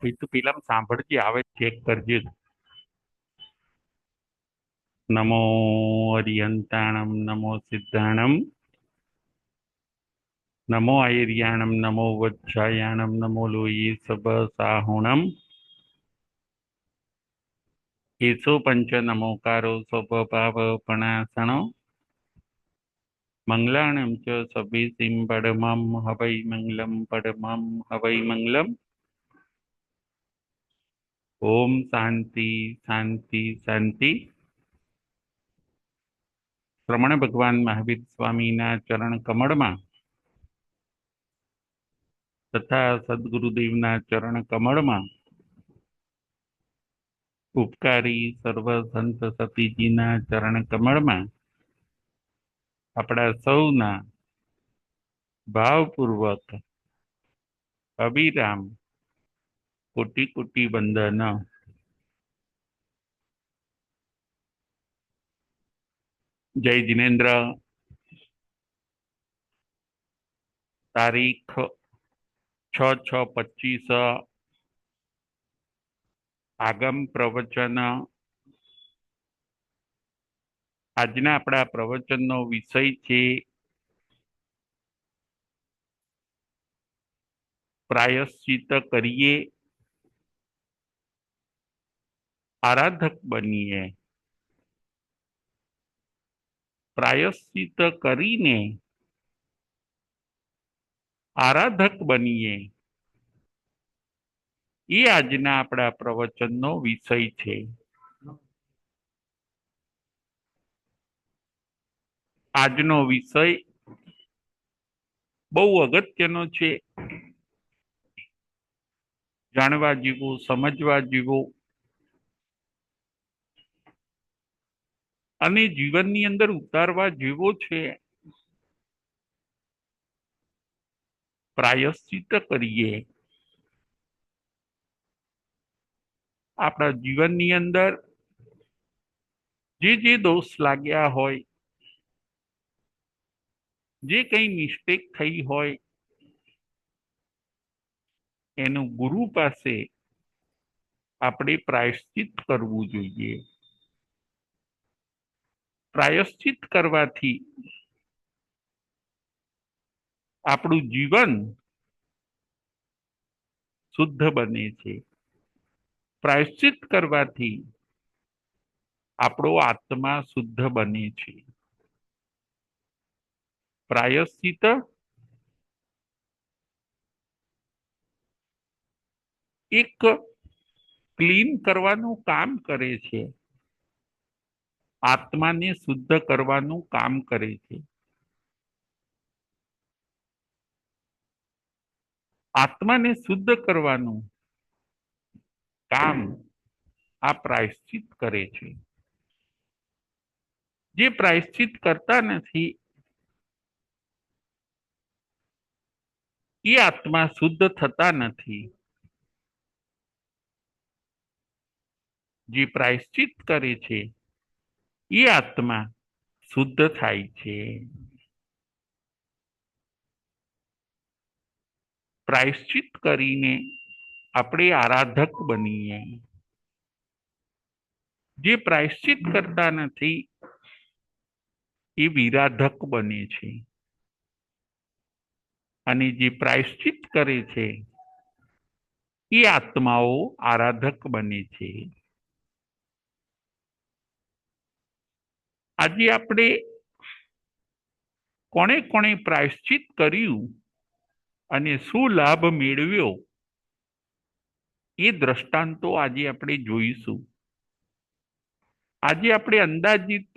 એ તો પેલા સાંભળજે, આવે ચેક કરજે. નમો અરિયંતાણમ નમો સિદ્ધાણમ નમો આયર્યાણમ નમો વજ્જાયાણમ નમો લોયે સબ સાહુણમ એસો પંચ નમોકારો સ્વભાવ પણાસણો મંગલાણમ ચ સભેસિમ પડમમ હવૈ મંગલમ પડમમ હવૈ મંગલમ. ઓમ શાંતિ શાંતિ શાંતિ. રમણ ભગવાન મહાવીર સ્વામીના ચરણ કમળમાં તથા સદગુરુદેવના ચરણ કમળમાં ઉપકારી સર્વ સંત સતીજીના ચરણ કમળમાં આપણા સૌના ભાવપૂર્વક અવિરામ કોટી કોટી વંદન. જય જિનેન્દ્ર. તારીખ 6/6/25 આગમ પ્રવચન. આજના આપણા પ્રવચનનો વિષય છે પ્રાયશ્ચિત કરીએ, આરાધક બનીએ. પ્રાયશ્ચિત કરીને આરાધક બનીએ, એ આજના આપણા પ્રવચનનો વિષય છે. આજનો વિષય બહુ અગત્યનો છે, જાણવા જેવો, સમજવા જેવો અને જીવનની અંદર ઉતારવા જેવો છે. પ્રાયશ્ચિત કરીએ. આપણા જીવનની અંદર જે જે દોષ લાગ્યા હોય, જે કંઈ મિસ્ટેક થઈ હોય, એનું ગુરુ પાસે આપણે પ્રાયશ્ચિત કરવું જોઈએ. પ્રાયશ્ચિત કરવાથી આપણું જીવન શુદ્ધ બને છે. પ્રાયશ્ચિત કરવાથી આપણો આત્મા શુદ્ધ બને છે. પ્રાયશ્ચિત એક ક્લીન કરવાનું કામ કરે છે, આત્માને શુદ્ધ કરવાનું કામ કરે છે. આત્માને શુદ્ધ કરવાનું કામ આ પ્રાયશ્ચિત કરે છે. જે પ્રાયશ્ચિત કરતા નથી, એ આત્મા શુદ્ધ થતા નથી. જે પ્રાયશ્ચિત કરે છે, એ આત્મા શુદ્ધ થાય છે. પ્રાયશ્ચિત કરીને આપણે આરાધક બનીએ. જે પ્રાયશ્ચિત કરતા નથી, એ વિરાધક બને છે. અને જે પ્રાયશ્ચિત કરે છે, એ આત્માઓ આરાધક બને છે. આજે આપણે કોણે કોણે પ્રાયશ્ચિત કર્યું અને શું લાભ મેળવ્યો, એ દ્રષ્ટાંતો આજે આપણે જોઈશું. આજે આપણે અંદાજિત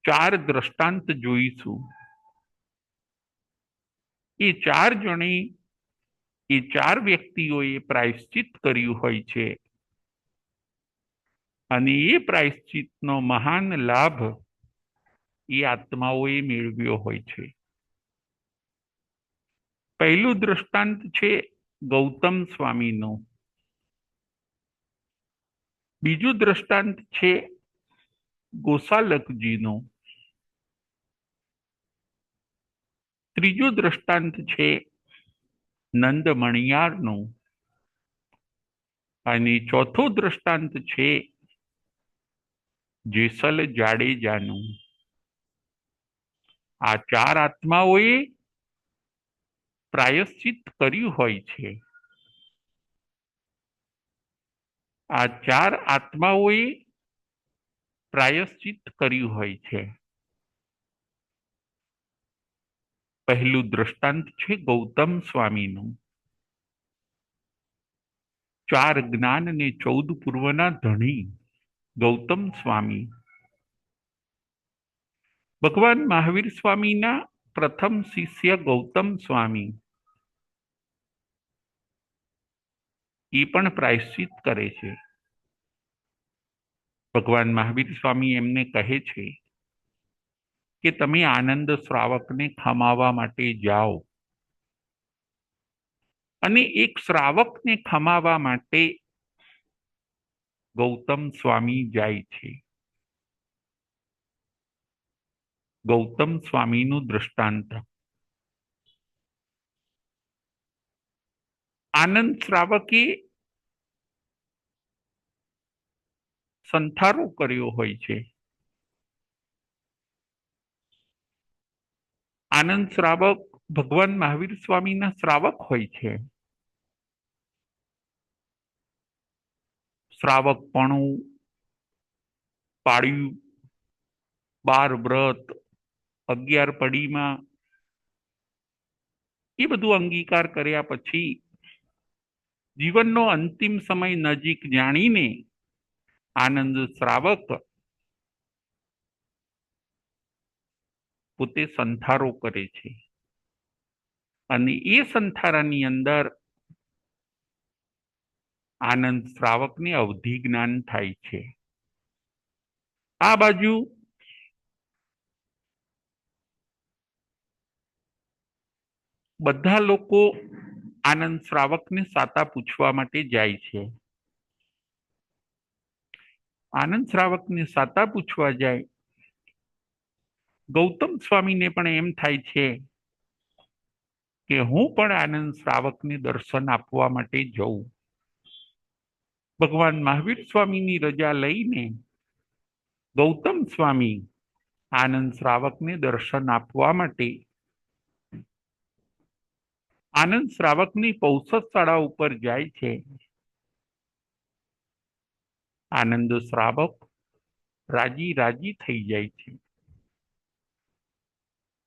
4 દ્રષ્ટાંત જોઈશું. એ 4 જણે, એ 4 વ્યક્તિઓએ પ્રાયશ્ચિત કર્યું હોય છે અને એ પ્રાયશ્ચિતનો મહાન લાભ એ આત્માઓએ મેળવ્યો હોય છે. પહેલું દ્રષ્ટાંત છે ગૌતમ સ્વામીનું. બીજું દ્રષ્ટાંત છે ગોસાલકજીનું. ત્રીજું દ્રષ્ટાંત છે નંદ મણિયારનું. અને ચોથું દ્રષ્ટાંત છે જેસલ જાડેજાનું. આ ચાર આત્માઓએ પ્રાયશ્ચિત કર્યું હોય છે. આ ચાર આત્માઓએ પ્રાયશ્ચિત કર્યું હોય છે. પહેલું દ્રષ્ટાંત છે ગૌતમ સ્વામીનું. 4 જ્ઞાન ને 14 પૂર્વના ધણી ગૌતમ સ્વામી ભગવાન મહાવીર સ્વામીના પ્રથમ શિષ્ય ગૌતમ સ્વામી એ પણ પ્રાયશ્ચિત કરે છે. ભગવાન મહાવીર સ્વામી એમને કહે છે કે તમે આનંદ શ્રાવકને ખમાવવા માટે જાઓ, અને એક શ્રાવકને ખમાવવા માટે ગૌતમ સ્વામી જાય છે. ગૌતમ સ્વામીનું દ્રષ્ટાંત. આનંદ શ્રાવકે સંથારો કર્યો હોય છે. આનંદ શ્રાવક ભગવાન મહાવીર સ્વામીના શ્રાવક હોય છે. શ્રાવકપણું, પાળ્યું, 12 વ્રત, 11 પડીમાં એ બધું અંગીકાર કર્યા પછી જીવનનો અંતિમ સમય નજીક જાણીને આનંદ શ્રાવક પોતે સંથારો કરે છે, અને એ સંથારાની અંદર આનંદ શ્રાવકને અવધિ જ્ઞાન થાય છે. આ બાજુ બધા લોકો આનંદ શ્રાવકને સાતા પૂછવા માટે જાય છે. આનંદ શ્રાવકને સાતા પૂછવા જાય. ગૌતમ સ્વામીને પણ એમ થાય છે કે હું પણ આનંદ શ્રાવકને દર્શન આપવા માટે જઉં. ભગવાન મહાવીર સ્વામીની રજા લઈને ગૌતમ સ્વામી આનંદ શ્રાવકને દર્શન આપવા માટે આનંદ શ્રાવકની પૌષશાળા ઉપર જાય છે. આનંદ શ્રાવક રાજી રાજી થઈ જાય છે.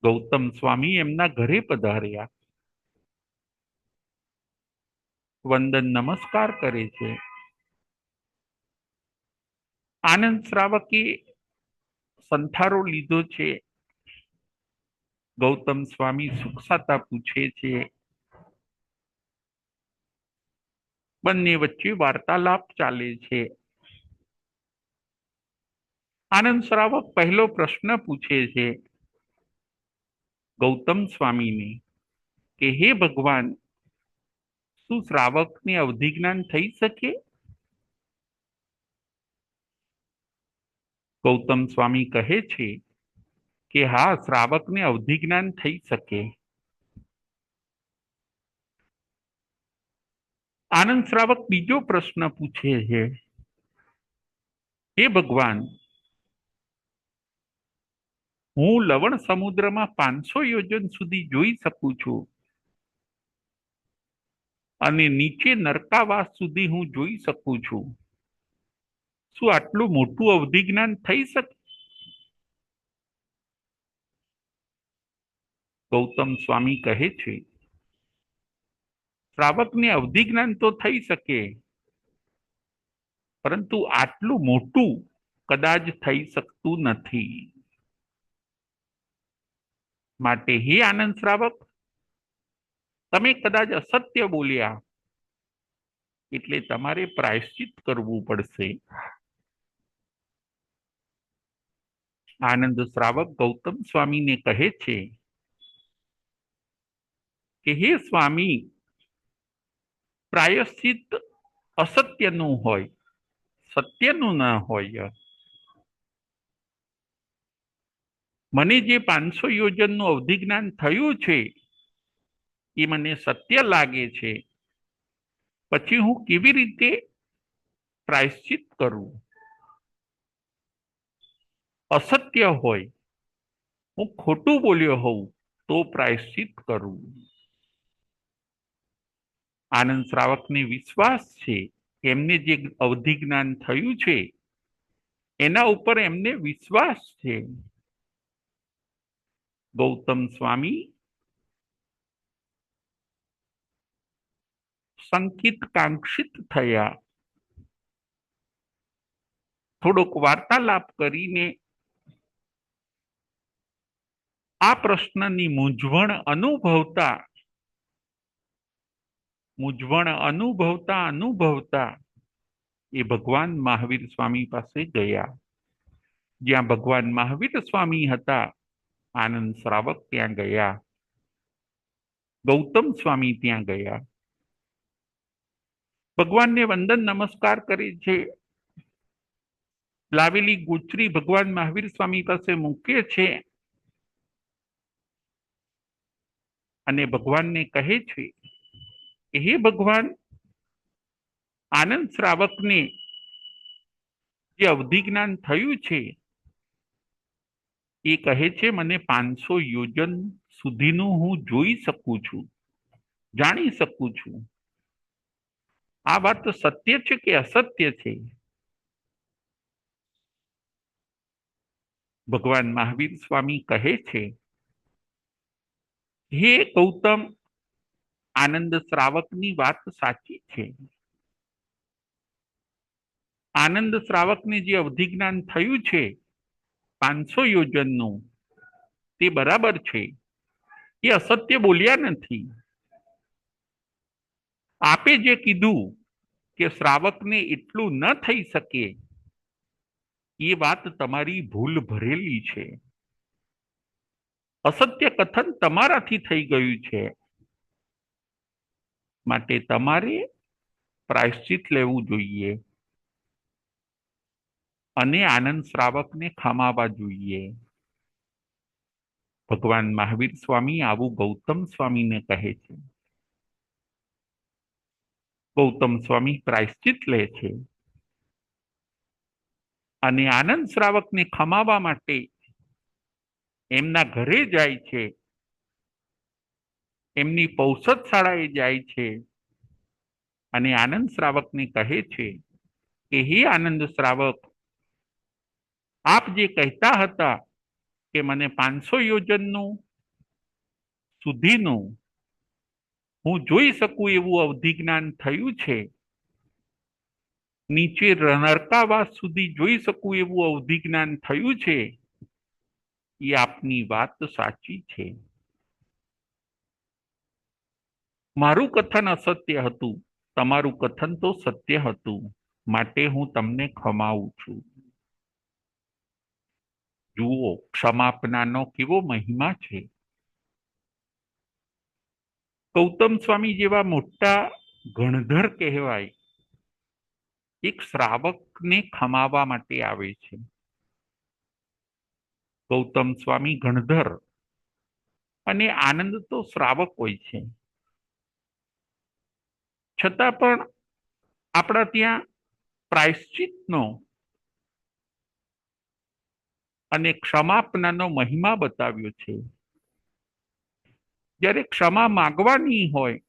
ગૌતમ સ્વામી એમના ઘરે પધાર્યા, વંદન નમસ્કાર કરે છે. આનંદ શ્રાવકે સંથારો લીધો છે. ગૌતમ સ્વામી સુખસાતા પૂછે છે. બંને વચ્ચે વાર્તાલાપ ચાલે છે. આનંદ શ્રાવક પહેલો પ્રશ્ન પૂછે છે ગૌતમ સ્વામીને કે હે ભગવાન, શું શ્રાવકને અવધિ જ્ઞાન થઈ શકે? ગૌતમ સ્વામી કહે છે કે હા, શ્રાવકને અવધિ જ્ઞાન થઈ શકે. આનંદ શ્રાવક બીજો પ્રશ્ન પૂછે છે, હે ભગવાન, હું લવણ સમુદ્રમાં 500 યોજન સુધી જોઈ શકું છું, અને નીચે નરકાવાસ સુધી હું જોઈ શકું છું. શું આટલું મોટું અવધિ જ્ઞાન થઈ શકે? ગૌતમ સ્વામી કહે છે, શ્રાવકને અવધિ જ્ઞાન તો થઈ શકે, પરંતુ આટલું મોટું કદાચ થઈ શકતું નથી. માટે હે આનંદ શ્રાવક, તમે કદાચ અસત્ય બોલ્યા, એટલે તમારે પ્રાયશ્ચિત કરવું પડશે. આનંદ શ્રાવક ગૌતમ સ્વામીને કહે છે કે હે સ્વામી, પ્રાયશ્ચિત અસત્યનું હોય, સત્યનું ન હોય. મને જે 500 યોજનનું અવધિ જ્ઞાન થયું છે એ મને સત્ય લાગે છે. પછી હું કેવી રીતે પ્રાયશ્ચિત કરવું. અસત્ય હોય, હું ખોટું બોલ્યો હોઉં તો પ્રાયશ્ચિત કરવું. આનંદ શ્રાવકને વિશ્વાસ છે, એમને જે અવધિ જ્ઞાન થયું છે એના ઉપર એમને વિશ્વાસ છે. ગૌતમ સ્વામી સંકિત કાંક્ષિત થયા. થોડોક વાર્તાલાપ કરીને આ પ્રશ્નની મૂંઝવણ અનુભવતા એ ભગવાન મહાવીર સ્વામી પાસે ગયા. જ્યાં ભગવાન મહાવીર સ્વામી હતા, આનંદ શ્રાવક ત્યાં ગયા, ગૌતમ સ્વામી ત્યાં ગયા. ભગવાનને વંદન નમસ્કાર કરે છે. લાવેલી ગોચરી ભગવાન મહાવીર સ્વામી પાસે મૂકે છે અને ભગવાનને કહે છે કે હે ભગવાન, આનંદ શ્રાવકને જે અવધિ જ્ઞાન થયું છે એ કહે છે મને 500 યોજન સુધીનું હું જોઈ શકું છું, જાણી શકું છું. આ વાત સત્ય છે કે અસત્ય છે? ભગવાન મહાવીર સ્વામી કહે છે, હે ગૌતમ, આનંદ શ્રાવકની વાત સાચી છે. આનંદ શ્રાવકને જે અવધિ જ્ઞાન થયું છે 500 યોજનનું, તે બરાબર છે. એ અસત્ય બોલ્યા નથી. આપે જે કીધું કે શ્રાવકને એટલું ન થઈ શકે, એ વાત તમારી ભૂલ ભરેલી છે. અસત્ય કથન તમારાથી થઈ ગયું છે. માટે તમારે પ્રાયશ્ચિત લેવું જોઈએ અને આનંદ શ્રાવકને ખમાવા જોઈએ. ભગવાન મહાવીર સ્વામી આવું ગૌતમ સ્વામીને કહે છે. ગૌતમ સ્વામી પ્રાયશ્ચિત લે છે અને આનંદ શ્રાવકને ખમાવા માટે એમના ઘરે જાય છે, એમની પૌષદશાળાએ જાય છે અને આનંદ શ્રાવકને કહે છે કે હે આનંદ શ્રાવક, આપ જે કહેતા હતા કે મને 500 યોજનનું સુધીનું હું જોઈ શકું એવું અવધિ જ્ઞાન થયું છે, નીચે નરકાવાસ સુધી જોઈ શકું એવું અવધિ જ્ઞાન થયું છે, એ આપની વાત સાચી છે. મારું કથન અસત્ય હતું, તમારું કથન તો સત્ય હતું, માટે હું તમને ખમાવું છું. જુઓ, ક્ષમાપનાનો કેવો મહિમા છે. ગૌતમ સ્વામી જેવા મોટા ગણધર કહેવાય, એક શ્રાવકને ખમાવા માટે આવે છે. ગૌતમ સ્વામી ગણધર અને આનંદ તો શ્રાવક હોય છે. છતાં પણ આપણા ત્યાં પ્રાયશ્ચિતનો અને ક્ષમાપનાનો મહિમા બતાવ્યો છે. જ્યારે ક્ષમા માંગવાની હોય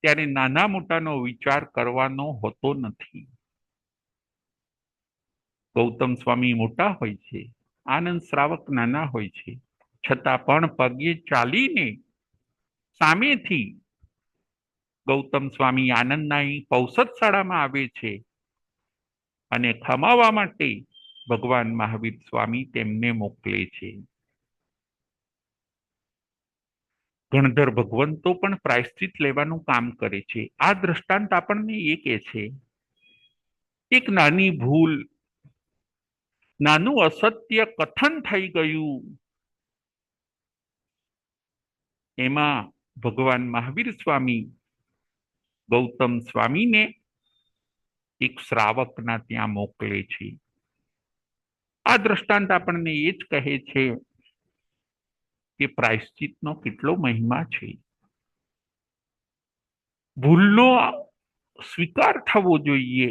ત્યારે નાના મોટાનો વિચાર કરવાનો હોતો નથી. ગૌતમ સ્વામી મોટા હોય છે, આનંદ શ્રાવક નાના હોય છે, છતાં પણ પગે ચાલીને સામેથી ગૌતમ સ્વામી આનંદના પૌષદશાળામાં આવે છે અને ખમાવા માટે ભગવાન મહાવીર સ્વામી તેમને મોકલે છે. ગણધર ભગવંતો પણ પ્રાયશ્ચિત લેવાનું કામ કરે છે. આ દ્રષ્ટાંત આપણને એ કહે છે, એક નાની ભૂલ, નાનું અસત્ય કથન થઈ ગયું, એમાં ભગવાન મહાવીર સ્વામી ગૌતમ સ્વામીને એક શ્રાવકના ત્યાં મોકલે છે. આ દ્રષ્ટાંત આપણને એ જ કહે છે કે પ્રાયશ્ચિતનો કેટલો મહિમા છે. ભૂલનો સ્વીકાર થવો જોઈએ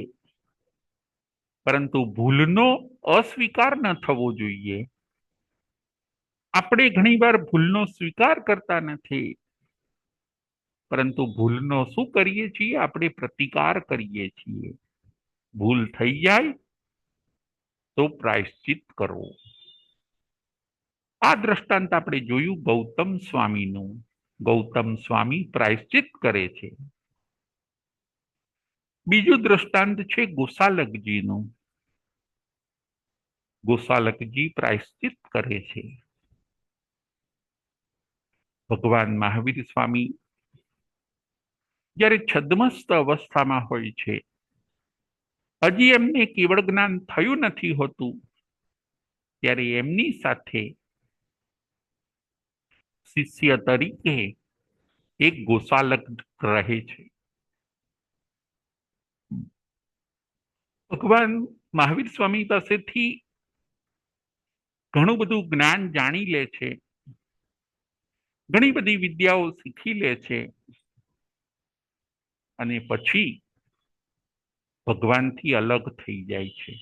પરંતુ ભૂલનો અસ્વીકાર ન થવો જોઈએ. આપણે ઘણીવાર ભૂલનો સ્વીકાર કરતા નથી, પરંતુ ભૂલનો શું કરીએ છીએ? આપણે પ્રતિકાર કરીએ છીએ. ભૂલ થઈ જાય તો પ્રાયશ્ચિત કરવો. આ દ્રષ્ટાંત આપણે જોયું ગૌતમ સ્વામીનું. ગૌતમ સ્વામી પ્રાયશ્ચિત કરે છે. બીજું દ્રષ્ટાંત છે ગોસાલકજીનું. ગોસાલકજી પ્રાયશ્ચિત કરે છે. ભગવાન મહાવીર સ્વામી જ્યારે છદ્મસ્ત અવસ્થામાં હોય છે, હજી એમને કેવળ જ્ઞાન થયું નથી હોતું, ત્યારે એમની સાથે શિષ્ય તરીકે એક ગોસાલક રહે છે. ભગવાન મહાવીર સ્વામી પાસેથી ઘણું બધું જ્ઞાન જાણી લે છે, ઘણી બધી વિદ્યાઓ શીખી લે છે, અને પછી ભગવાનથી અલગ થઈ જાય છે.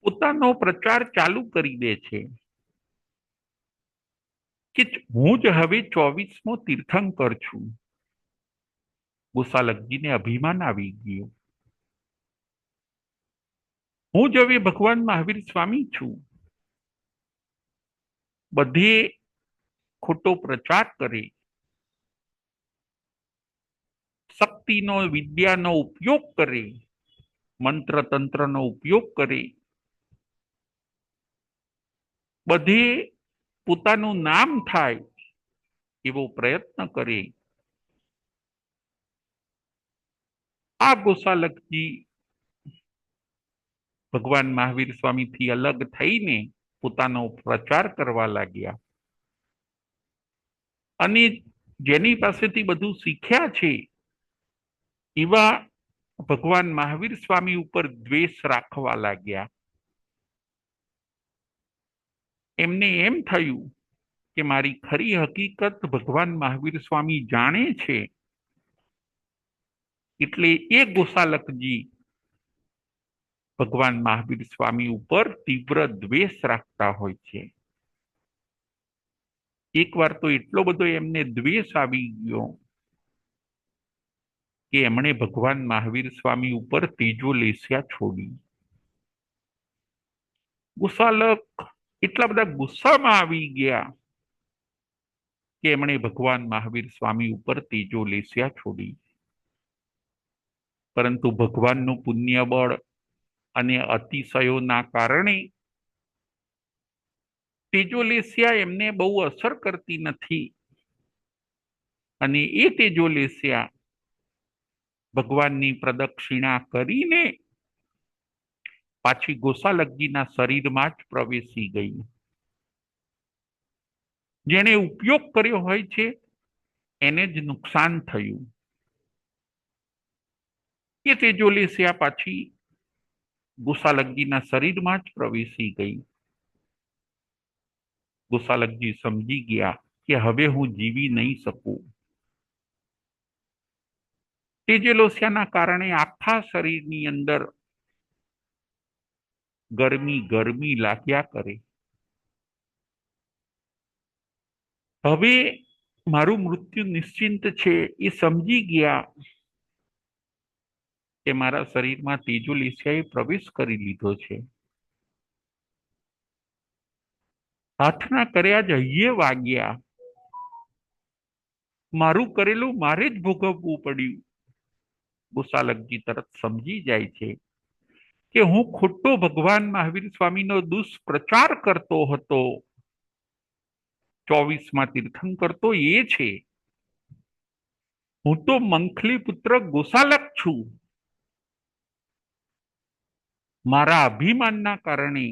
પોતાનો પ્રચાર ચાલુ કરી દે છે કે હું જ હવે 24મો તીર્થંકર છું. ગોસાલકજીને અભિમાન આવી ગયું. હું જ હવે ભગવાન મહાવીર સ્વામી છું. બધે ખોટો પ્રચાર કરે, શક્તિનો વિદ્યાનો ઉપયોગ કરે, મંત્ર તંત્રનો ઉપયોગ કરે, બધે પોતાનું નામ થાય એવો પ્રયત્ન કરે. આ ગોસાલકજી ભગવાન મહાવીર સ્વામીથી અલગ થઈને પોતાનો પ્રચાર કરવા લાગ્યા, અને જેની પાસેથી બધું શીખ્યા છે એવા ભગવાન મહાવીર સ્વામી ઉપર દ્વેષ રાખવા લાગ્યા. એમને એમ થયું કે મારી ખરી હકીકત ભગવાન મહાવીર સ્વામી જાણે છે, એટલે એ ગોસાલકજી ભગવાન મહાવીર સ્વામી ઉપર તીવ્ર દ્વેષ રાખતા હોય છે. એકવાર તો એટલો બધો એમને દ્વેષ આવી ગયો કે એમણે ભગવાન મહાવીર સ્વામી ઉપર તેજોલેસ્યા છોડી. ગોસાલક એટલા બધા ગુસ્સામાં આવી ગયા કે એમણે ભગવાન મહાવીર સ્વામી ઉપર તેજોલેસ્યા છોડી. પરંતુ ભગવાનનું પુણ્ય બળ અને અતિશયોના કારણે તેજોલેસ્યા એમને બહુ અસર કરતી નથી, અને એ તેજોલેસ્યા ભગવાનની પ્રદક્ષિણા કરીને પાછી ગોસાલકજીના શરીરમાં જ પ્રવેશી ગઈ. જેને ઉપયોગ કર્યો હોય છે એને જ નુકસાન થયું. એ તેજોલેસ્યા પાછી ગોસાલકજીના શરીરમાં જ પ્રવેશી ગઈ. ગોસાલકજી સમજી ગયા કે હવે હું જીવી નહીં શકું. તેજોલેસ્યાના કારણે આખા શરીરની અંદર ગરમી ગરમી લાગ્યા કરે. હવે મારું મૃત્યુ નિશ્ચિંત છે એ સમજી ગયા કે મારા શરીરમાં તેજોલેસ્યાએ પ્રવેશ કરી લીધો છે. હાથના કર્યા જ હૈયે વાગ્યા. મારું કરેલું મારે જ ભોગવવું પડ્યું. ગોસાલકજી તરત સમજી જાય છે કે હું ખોટો ભગવાન મહાવીર સ્વામીનો દુષ્પ્રચાર કરતો હતો. 24મા તીર્થંકર તો એ છે, હું તો મંખલી પુત્ર ગોસાલક છું. મારા અભિમાનના કારણે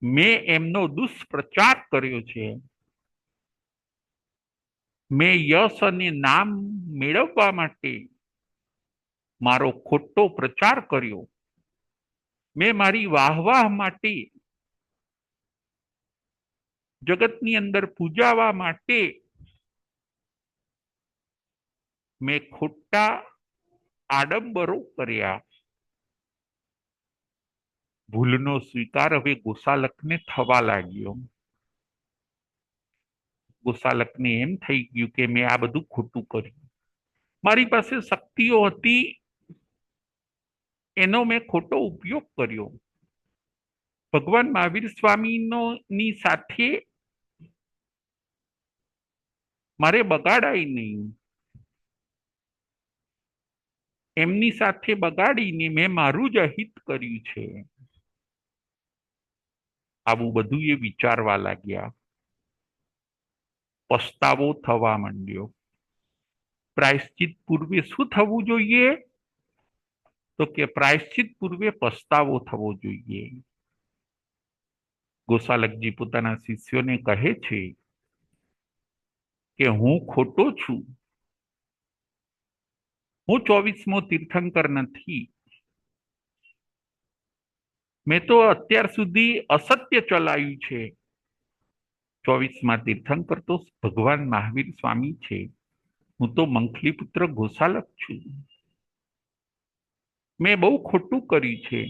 મેં એમનો દુષ્પ્રચાર કર્યો છે. મેં યશ અને નામ મેળવવા માટે મારો ખોટો પ્રચાર કર્યો. મેં મારી વાહવાહ માટે, જગતની અંદર પૂજાવા માટે મેં ખોટા આડંબરો કર્યા. ભૂલનો સ્વીકાર હવે ગોસાલકને થવા લાગ્યો. ગોસાલકને એમ થઈ ગયું કે મેં આ બધું ખોટું કર્યું. મારી પાસે શક્તિઓ હતી, એનો મેં ખોટો ઉપયોગ કર્યો. ભગવાન મહાવીર સ્વામીનો ની સાથે મારે બગાડાય નહીં. એમની સાથે બગાડીને મેં મારું જ અહિત કર્યું છે. આવું બધું એ વિચારવા લાગ્યા. પસ્તાવો થવા માંડ્યો. પ્રાયશ્ચિત પૂર્વે શું થવું જોઈએ? તો કે પ્રાયશ્ચિત પૂર્વે પસ્તાવો થવો જોઈએ. ગોસાલકજી પોતાના શિષ્યોને કહે છે કે હું ખોટો છું. હું 24મો તીર્થંકર નથી. મેં તો અત્યાર સુધી અસત્ય ચલાવ્યું છે. 24મા તીર્થંકર તો ભગવાન મહાવીર સ્વામી છે. હું તો મંખલી પુત્ર ગોસાલક છું. મેં બહુ ખોટું કર્યું છે.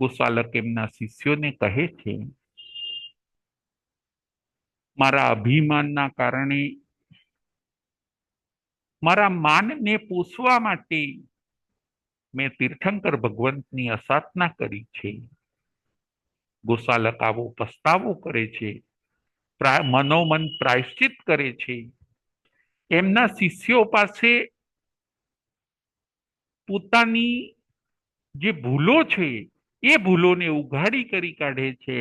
ગોસાલક એમના શિષ્યોને કહે છે, મારા અભિમાનના કારણે, મારા માનને પોષવા માટે મેં તીર્થંકર ભગવંતની અસાધના કરી છે. ગોસાલક આવો પસ્તાવો કરે છે, મનોમન પ્રાયશ્ચિત કરે છે. એમના શિષ્યો પાસે પોતાની જે ભૂલો છે એ ભૂલોને ઉઘાડી કરી કાઢે છે.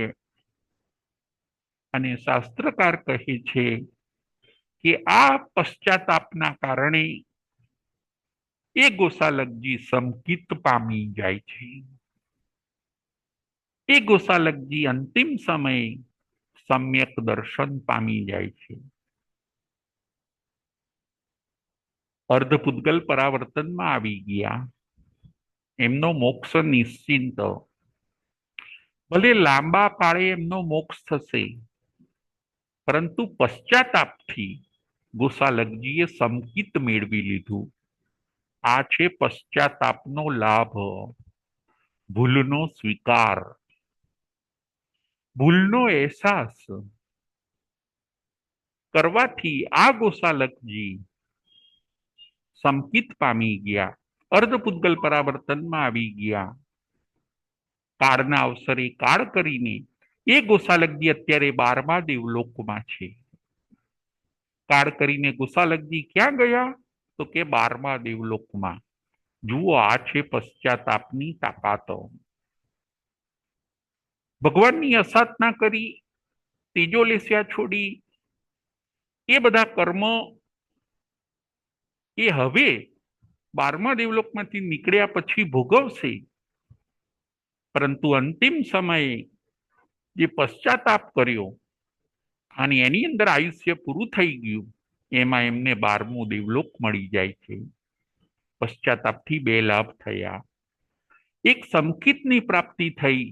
અને શાસ્ત્રકાર કહે છે કે આ પશ્ચાતાપના કારણે એ ગોસાલકજી સંકિત પામી જાય છે. એ ગોસાલકજી અંતિમ સમયે સમ્યક દર્શન પામી જાય છે. અર્ધપૂતગલ પરાવર્તનમાં આવી ગયા. એમનો મોક્ષ નિશ્ચિંત. ભલે લાંબા કાળે એમનો મોક્ષ થશે, પરંતુ પશ્ચાતાપથી ગોસાલકજીએ સંકિત મેળવી લીધું. આ છે પશ્ચાતાપનો લાભ, ભૂલનો સ્વીકાર, ભૂલનો અહેસાસ કરવાથી આ ગોસાલકજી સંકિત પામી ગયા, અર્ધપૂતગલ પરાવર્તનમાં આવી ગયા. કાળના અવસરે કાળ કરીને એ ગોસાલકજી અત્યારે 12મા દેવલોકમાં છે. કાળ કરીને ગોસાલકજી ક્યાં ગયા? તો કે 12મા દેવલોકમાં. જુઓ, આ છે પશ્ચાતાપની તાકાત. ભગવાનની અસાધના કરી, તેજો લેસ્યા છોડી, એ બધા કર્મ એ હવે 12મા દેવલોકમાંથી નીકળ્યા પછી ભોગવશે. પરંતુ અંતિમ સમયે જે પશ્ચાતાપ કર્યો અને એની અંદર આયુષ્ય પૂરું થઈ ગયું, એમાં એમને 12મો દેવલોક મળી જાય છે. પશ્ચાતાપથી 2 લાભ થયા. એક સંકિતની પ્રાપ્તિ થઈ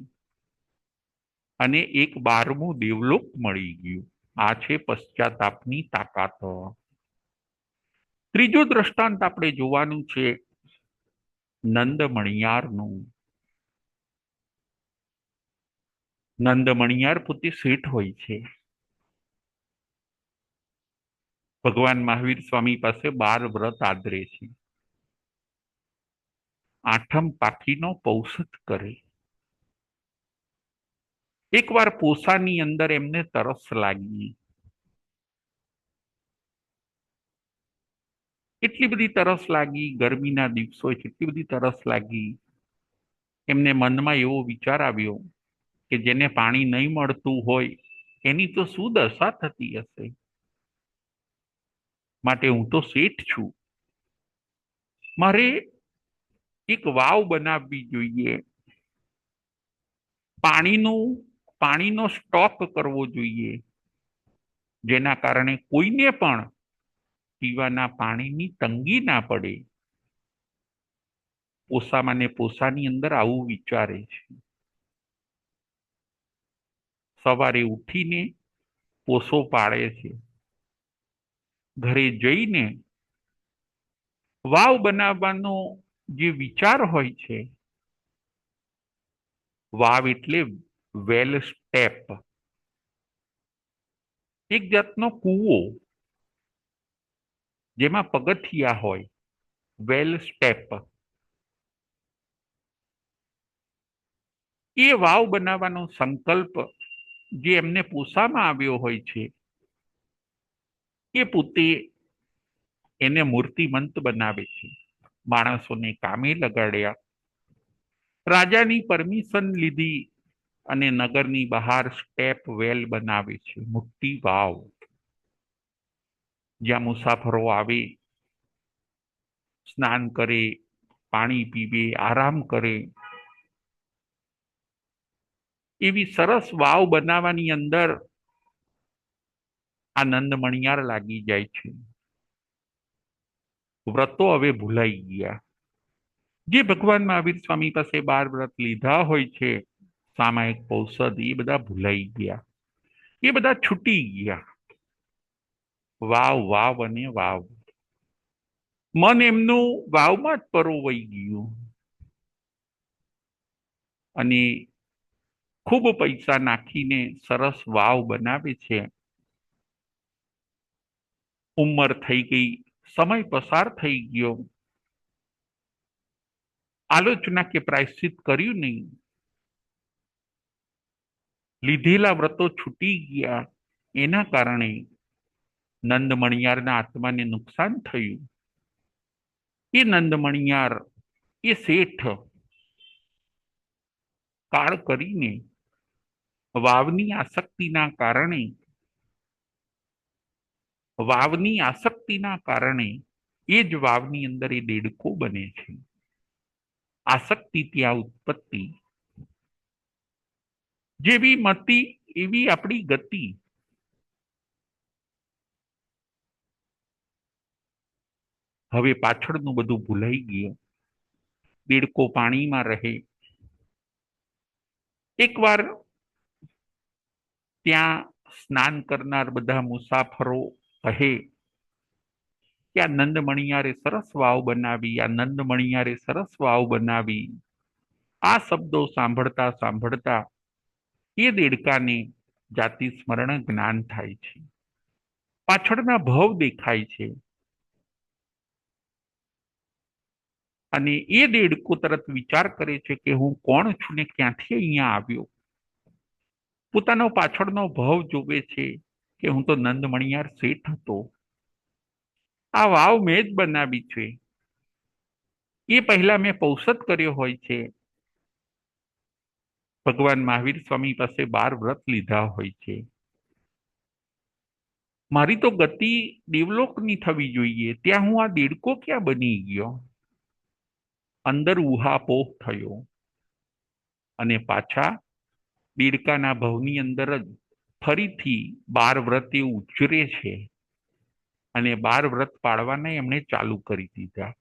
અને એક 12મું દેવલોક મળી ગયું. આ છે પશ્ચાતાપની તાકાત. ત્રીજું દ્રષ્ટાંત આપણે જોવાનું છે નંદ મણિયારનું. નંદ મણિયાર પોતે શેઠ હોય છે. ભગવાન મહાવીર સ્વામી પાસે 12 વ્રત આદરે છે. 8મ પાખીનો પૌષધ કરે. એકવાર પોસાની અંદર એમને તરસ લાગી. એટલી બધી તરસ લાગી, ગરમીના દિવસો છે, એટલી બધી તરસ લાગી. એમને મનમાં એવો વિચાર આવ્યો કે જેને પાણી નહીં મળતું હોય એની તો શું દશા થતી હશે. માટે હું તો શેઠ છું, મારે એક વાવ બનાવવી જોઈએ, પાણીનો સ્ટોક કરવો જોઈએ, જેના કારણે કોઈને પણ પીવાના પાણીની તંગી ના પડે. પોસામાં ને પોસાની અંદર આવું વિચારે છે. સવારે ઉઠીને પોસો પાડે છે. ઘરે જઈને વાવ બનાવવાનો જે વિચાર હોય છે, વાવ એટલે વેલ સ્ટેપ, એક જાતનો કૂવો જેમાં પગથિયા હોય, વેલ સ્ટેપ. એ વાવ બનાવવાનો સંકલ્પ જે એમને પોસામાં આવ્યો હોય છે, એ પોતે એને મૂર્તિમંત બનાવે છે, માણસોને કામે લગાડ્યા, રાજાની પરમિશન લીધી અને નગરની બહાર સ્ટેપ વેલ બનાવે છે, મોટી વાવ, જ્યાં મુસાફરો આવે, સ્નાન કરે, પાણી પીવે, આરામ કરે, એવી સરસ વાવ બનાવવાની અંદર આનંદ મણિયાર લાગી જાય છે. વ્રતો હવે ભૂલાઈ ગયા. જે ભગવાન મહાવીર સ્વામી પાસે 12 વ્રત લીધા હોય છે, સામાયિક ઔષધ, એ બધા ભૂલાઈ ગયા, એ બધા છૂટી ગયા. વાવ વાવ અને વાવ, મન એમનું વાવમાં જ પરોવાઈ ગયું અને ખૂબ પૈસા નાખીને સરસ વાવ બનાવે છે. ઉંમર થઈ ગઈ, સમય પસાર થઈ ગયો, આલોચના કે પ્રાયશ્ચિત કર્યું નહીં, લીધેલા વ્રતો છૂટી ગયા, એના કારણે નંદ મણિયારના આત્માને નુકસાન થયું. એ નંદ મણિયાર, એ શેઠ કાળ કરીને વાવની આસક્તિના કારણે, વાવની આસક્તિના કારણે એ જ વાવની અંદર એ દેડકો બને છે. આસક્તિ ત્યાં ઉત્પત્તિ. જેવી મતિ એવી આપણી ગતિ. હવે પાછળનું બધું ભૂલાઈ ગયું. દેડકો પાણીમાં રહે. એકવાર ત્યાં સ્નાન કરનાર બધા મુસાફરો કહે કે આ નંદ મણિયારે સરસ વાવ બનાવી, આ નંદ મણિયારે સરસ વાવ બનાવી. આ શબ્દો સાંભળતા સાંભળતા એ દેડકાને જાતિ સ્મરણ જ્ઞાન થાય છે, પાછળના ભવ દેખાય છે, અને એ દેડકો તરત વિચાર કરે છે કે હું કોણ છું ને ક્યાંથી અહીંયા આવ્યો. પોતાનો પાછળનો ભવ જોવે છે કે હું તો નંદ મણિયાર શેઠ હતો, આ વાવ મેં જ બનાવી છે, એ પહેલા મેં પૌષધ કર્યો હોય છે. ભગવાન મહાવીર સ્વામી પાસે 12 વ્રત લીધા હોય છે. મારી તો ગતિ દેવલોકની થવી જોઈએ, ત્યાં હું આ દેડકો ક્યાં બની ગયો. અંદર ઉહાપોહ થયો અને પાછા દેડકાના ભવની અંદર જ ફરીથી 12 વ્રત એ ઉચરે છે અને 12 વ્રત પાળવાના એમણે ચાલુ કરી દીધા.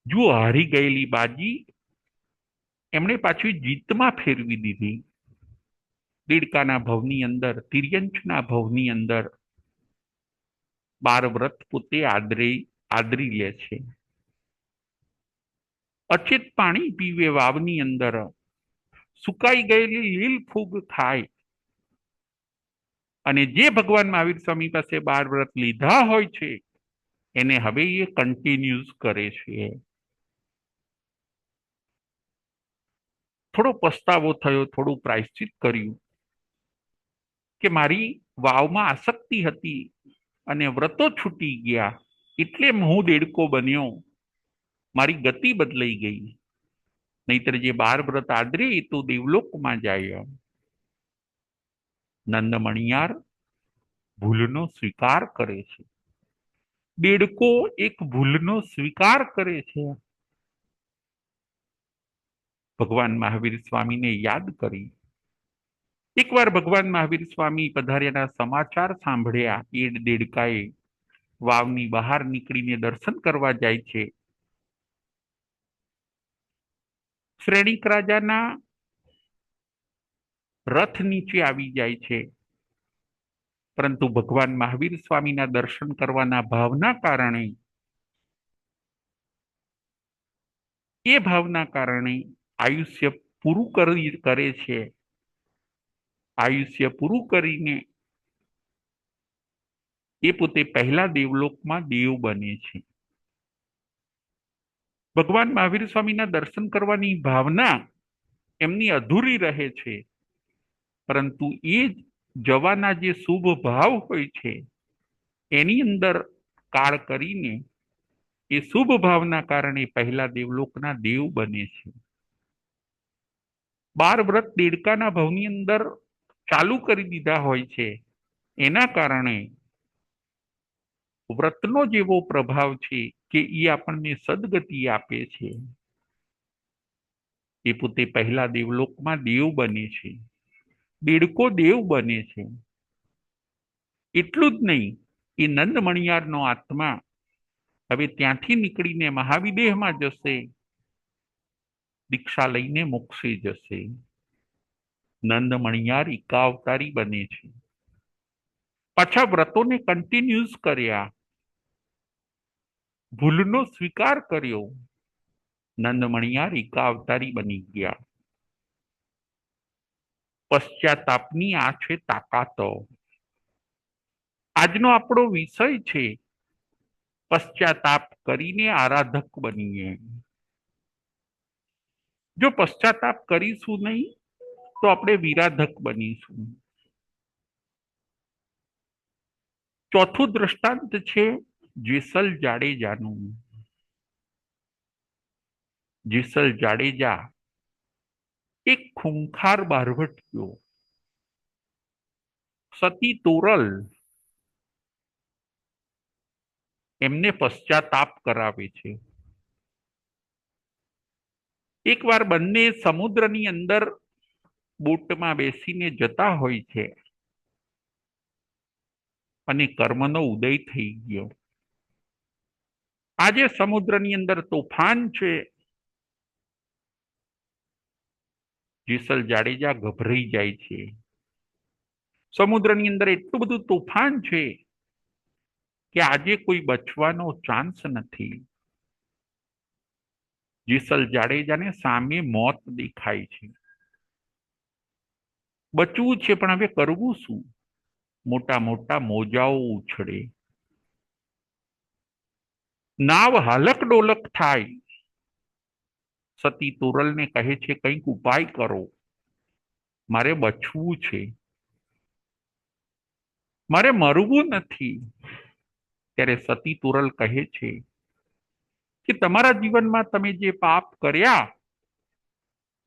જો હારી ગયેલી બાજી એમણે પાછી જીતમાં ફેરવી દીધી. દેડકાના ભવની અંદર, તિર્યંચના ભવની અંદર 12 વ્રત પોતે આદરી લે છે. અચેત પાણી પીવે વાવની અંદર, સુકાઈ ગયેલી લીલ ફૂગ ખાય. અને જે ભગવાન મહાવીર સ્વામી પાસે 12 વ્રત લીધા હોય છે એને હવે એ કન્ટિન્યુઝ કરે છે. થોડો પસ્તાવો થયો, થોડું પ્રાયશ્ચિત કર્યું કે મારી વાવમાં આસક્તિ હતી અને વ્રતો છૂટી ગયા, એટલે હું દેડકો બન્યો, મારી ગતિ બદલાઈ ગઈ. નહીતર જે 12 વ્રત આદરે એ તો દેવલોકમાં જાય. નંદ મણિયાર ભૂલનો સ્વીકાર કરે છે. દેડકો એક ભૂલનો સ્વીકાર કરે છે. ભગવાન મહાવીર સ્વામીને યાદ કરી. એકવાર ભગવાન મહાવીર સ્વામી પધાર્યાના સમાચાર સાંભળ્યા. એ દેડકાએ વાવની બહાર નીકળીને દર્શન કરવા જાય છે. શ્રેણિક રાજાના રથ નીચે આવી જાય છે, પરંતુ ભગવાન મહાવીર સ્વામીના દર્શન કરવાના ભાવના કારણે એ ભાવના કારણે આયુષ્ય પૂરું કરે છે. આયુષ્ય પૂરું કરીને એ પોતે પહેલા દેવલોકમાં દેવ બને છે. ભગવાન મહાવીર સ્વામીના દર્શન કરવાની ભાવના એમની અધૂરી રહે છે, પરંતુ એ જવાના જે શુભ ભાવ હોય છે એની અંદર કાળ કરીને એ શુભ ભાવના કારણે પહેલા દેવલોકના દેવ બને છે. 12 વ્રત દેડકાના ભાવની અંદર ચાલુ કરી દીધા હોય છે. એના કારણે વ્રતનો જેવો પ્રભાવ છે કે એ આપણને સદગતિ આપે છે. એ પોતે પહેલા દેવલોકમાં દેવ બને છે, દેડકો દેવ બને છે. એટલું જ નહીં, એ નંદ મણિયારનો આત્મા હવે ત્યાંથી નીકળીને મહાવિદેહમાં જશે, દીક્ષા લઈને મોક્ષે જશે. નંદ મણિયાર એકાવતારી બને છે. પાછા વ્રતોને કન્ટિન્યુઅસ કર્યા, ભૂલનો સ્વીકાર કર્યો, નંદ મણિયાર એકાવતારી બની ગયા. પશ્ચાતાપની આ છે તાકાતો. આજનો આપણો વિષય છે પશ્ચાતાપ કરીને આરાધક બનીએ. જો પશ્ચાતાપ કરીશું નહીં તો આપણે વિરાધક બનીશું. ચોથું દ્રષ્ટાંત છે જેસલ જાડેજાનું. જેસલ જાડેજા એક ખૂંખાર બારવટિયો, સતી તોરલ એમને પશ્ચાતાપ કરાવે છે. એકવાર બંને સમુદ્રની અંદર બોટમાં બેસીને જતા હોય છે અને કર્મનો ઉદય થઈ ગયો. આજે સમુદ્રની અંદર તોફાન છે. જેસલ જાડેજા ગભરાઈ જાય છે. સમુદ્રની અંદર એટલું બધું તોફાન છે કે આજે કોઈ બચવાનો ચાન્સ નથી. જેસલ જાડેજાને સામે મોત દેખાય છે. બચવું છે પણ હવે કરવું શું? મોટા મોટા મોજાઓ ઉછળે, નાવ હાલક ડોલક થાય. સતી તોરલને કહે છે કંઈક ઉપાય કરો, મારે બચવું છે, મારે મરવું નથી. ત્યારે સતી તોરલ કહે છે કે તમારા જીવનમાં તમે જે પાપ કર્યા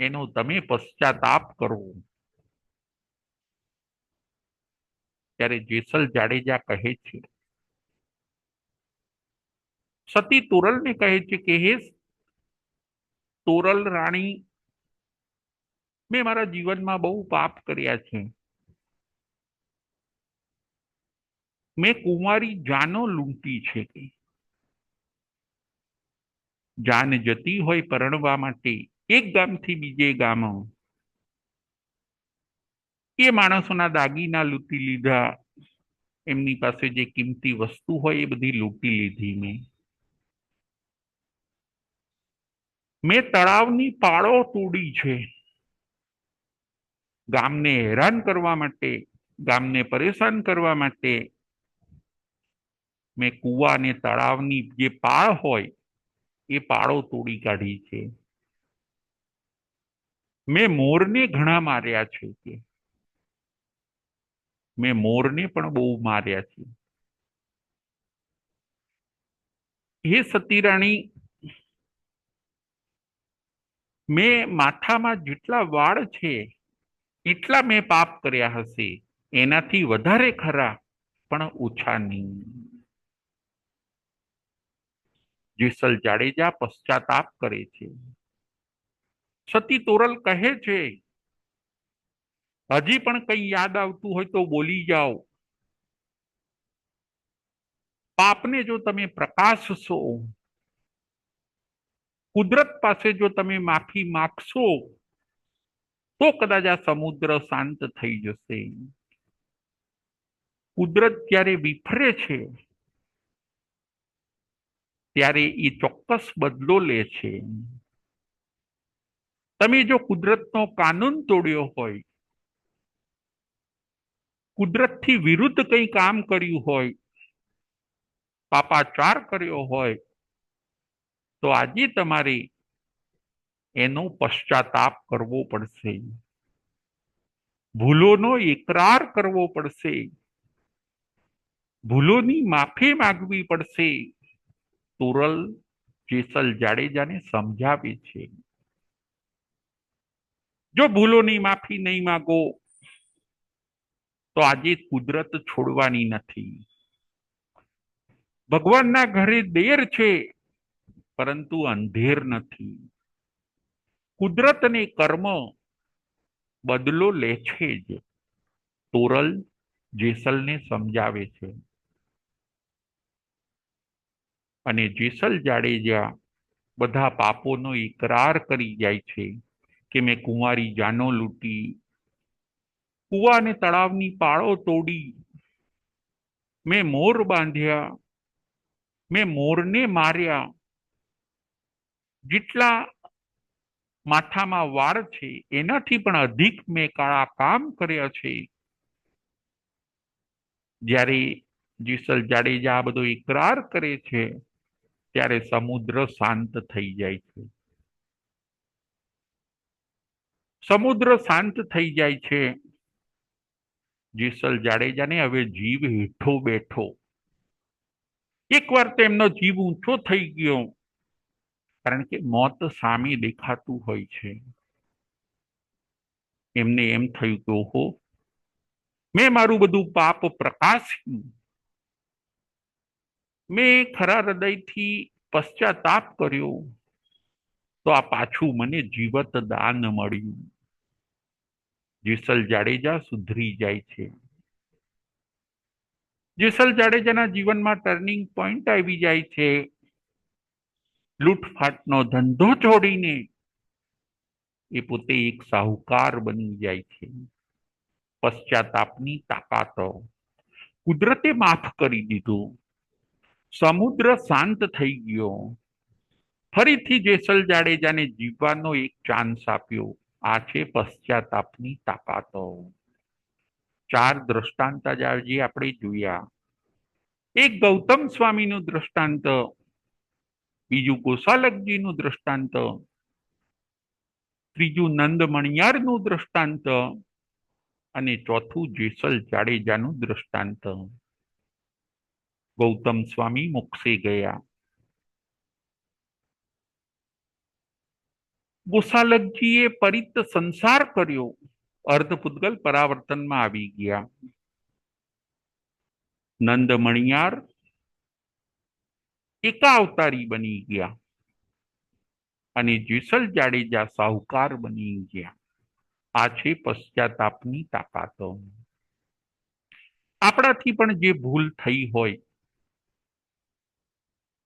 એનો તમે પશ્ચાતાપ કરો. ત્યારે જેસલ જાડેજા કહે છે, સતી તોરલને કહે છે કે હે તોરલ રાણી, મેં મારા જીવનમાં બહુ પાપ કર્યા છે. મેં કુંવારી જાનો લૂંટી છે. જાન જતી હોય પરણવા માટે એક ગામથી બીજે ગામ, એ માણસોના દાગીના લૂંટી લીધા, એમની પાસે જે કિંમતી વસ્તુ હોય એ બધી લૂંટી લીધી. મેં તળાવની પાળો તોડી છે. ગામને હેરાન કરવા માટે, ગામને પરેશાન કરવા માટે મેં કુવા અને તળાવની જે પાળ હોય એ પાળો તોડી કાઢી છે. મેં મોરને ઘણા માર્યા છે કે મેં મોરને પણ બહુ માર્યા છે. હે સતી રાણી, મેં માથામાં જેટલા વાળ છે એટલા મેં પાપ કર્યા હશે, એનાથી વધારે ખરા પણ ઓછા નહીં. જેસલ જાડેજા પશ્ચાતાપ કરે છે. સતી તોરલ કહે છે હજી પણ કંઈ યાદ આવતું હોય તો બોલી જાઓ. પાપને જો તમે પ્રકાશશો, કુદરત પાસે જો તમે માફી માગશો તો કદાચ આ સમુદ્ર શાંત થઈ જશે. કુદરત જ્યારે વિફરે છે ત્યારે એ ચોક્કસ બદલો લે છે. તમે જો કુદરતનો કાનૂન તોડ્યો હોય, કુદરતથી વિરુદ્ધ કંઈ કામ કર્યું હોય, પાપાચાર કર્યો હોય, તો આજે તમારે એનો પશ્ચાતાપ કરવો પડશે, ભૂલોનો એકરાર કરવો પડશે, ભૂલોની માફી માંગવી પડશે. તોરલ જેસલ જાડેજાને સમજાવે છે. જો ભૂલોની માફી નહીં માંગો તો આજે કુદરત છોડવાની નથી. ભગવાનના ઘરે દેર છે પરંતુ અંધેર નથી. કુદરત અને કર્મ બદલો લે છે જ. તોરલ જેસલને સમજાવે છે અને જેસલ જાડેજા બધા પાપોનો ઇકરાર કરી જાય છે કે મેં કુંવારી જાનો લૂંટી, કુવા અને તળાવની પાળો તોડી, મેં મોર બાંધ્યા, મેં મોરને માર્યા, જેટલા માથામાં વાળ છે એનાથી પણ અધિક મેં કાળા કામ કર્યા છે. જ્યારે જેસલ જાડેજા આ બધો ઇકરાર કરે છે ત્યારે સમુદ્ર શાંત થઈ જાય છે. સમુદ્ર શાંત થઈ જાય છે. જેસલ જાડેજાને હવે જીવ હેઠો બેઠો. એકવાર તેમનો જીવ ઊંચો થઈ ગયો, કારણ કે મોત સામે દેખાતું હોય છે. એમને એમ થયું કે ઓહો, મેં મારું બધું પાપ પ્રકાશ્યું, મેં ખરા હૃદયથી પશ્ચાતાપ કર્યો, તો આ પાછું મને જીવત દાન મળ્યું. જેસલ જાડેજા સુધરી જાય છે. જેસલ જાડેજાના જીવનમાં ટર્નિંગ પોઈન્ટ આવી જાય છે. લૂંટફાટનો ધંધો છોડીને એ પોતે એક સાહુકાર બની જાય છે. પશ્ચાતાપની તાકાતો કુદરતે માફ કરી દીધું. સમુદ્ર શાંત થઈ ગયો. ફરીથી જેસલ જાડેજાને જીવવાનો એક ચાન્સ આપ્યો. આ છે પશ્ચાતાપની તાકાતો. 4 દ્રષ્ટાંત આજે આપણે જોયા. એક ગૌતમ સ્વામીનું દ્રષ્ટાંત, બીજું ગોસાલકજીનું દ્રષ્ટાંત, ત્રીજું નંદ મણિયારનું દ્રષ્ટાંત અને ચોથું જેસલ જાડેજાનું દ્રષ્ટાંત. ગૌતમ સ્વામી મોક્ષે ગયા. ગોસાલકજીએ પરિત સંસાર કર્યો, અર્ધપુદ્ગલ પરાવર્તનમાં આવી ગયા. નંદ મણિયાર એકાવતારી બની ગયા અને જેસલ જાડેજા સાહુકાર બની ગયા. આ છે પશ્ચાતાપની તાકાતો. આપણાથી પણ જે ભૂલ થઈ હોય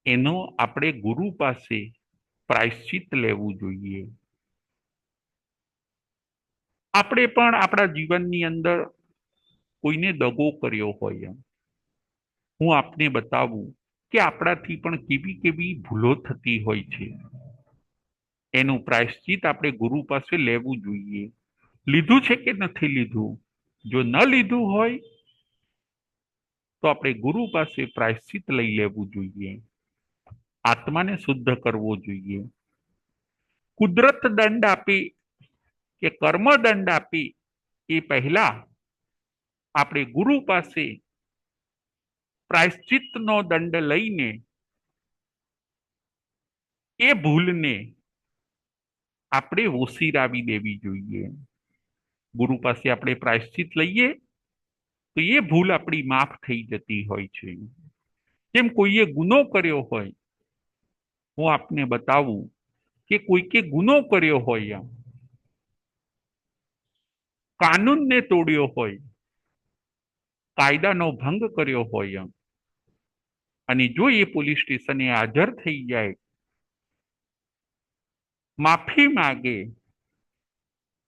એનો આપણે ગુરુ પાસે પ્રાયશ્ચિત લેવું જોઈએ. આપણે પણ આપણા જીવનની અંદર કોઈને દગો કર્યો હોય, હું આપને બતાવું કે આપણાથી પણ કેવી કેવી ભૂલો થતી હોય છે. એનું પ્રાયશ્ચિત આપણે ગુરુ પાસે લેવું જોઈએ. લીધું છે કે નથી લીધું? જો ન લીધું હોય તો આપણે ગુરુ પાસે પ્રાયશ્ચિત લઈ લેવું જોઈએ. આત્માને શુદ્ધ કરવો જોઈએ. કુદરત દંડ આપે કે કર્મ દંડ આપે એ પહેલા આપણે ગુરુ પાસે પ્રાયશ્ચિતનો દંડ લઈને એ ભૂલને આપણે ઓસીરાવી દેવી જોઈએ. ગુરુ પાસે આપણે પ્રાયશ્ચિત લઈએ તો એ ભૂલ આપણી માફ થઈ જતી હોય છે. જેમ કોઈએ ગુનો કર્યો હોય, હું આપને બતાવું કે કોઈકે ગુનો કર્યો હોય, કાનૂનને તોડ્યો હોય, કાયદાનો ભંગ કર્યો હોય, અને જો એ પોલીસ સ્ટેશને હાજર થઈ જાય, માફી માગે,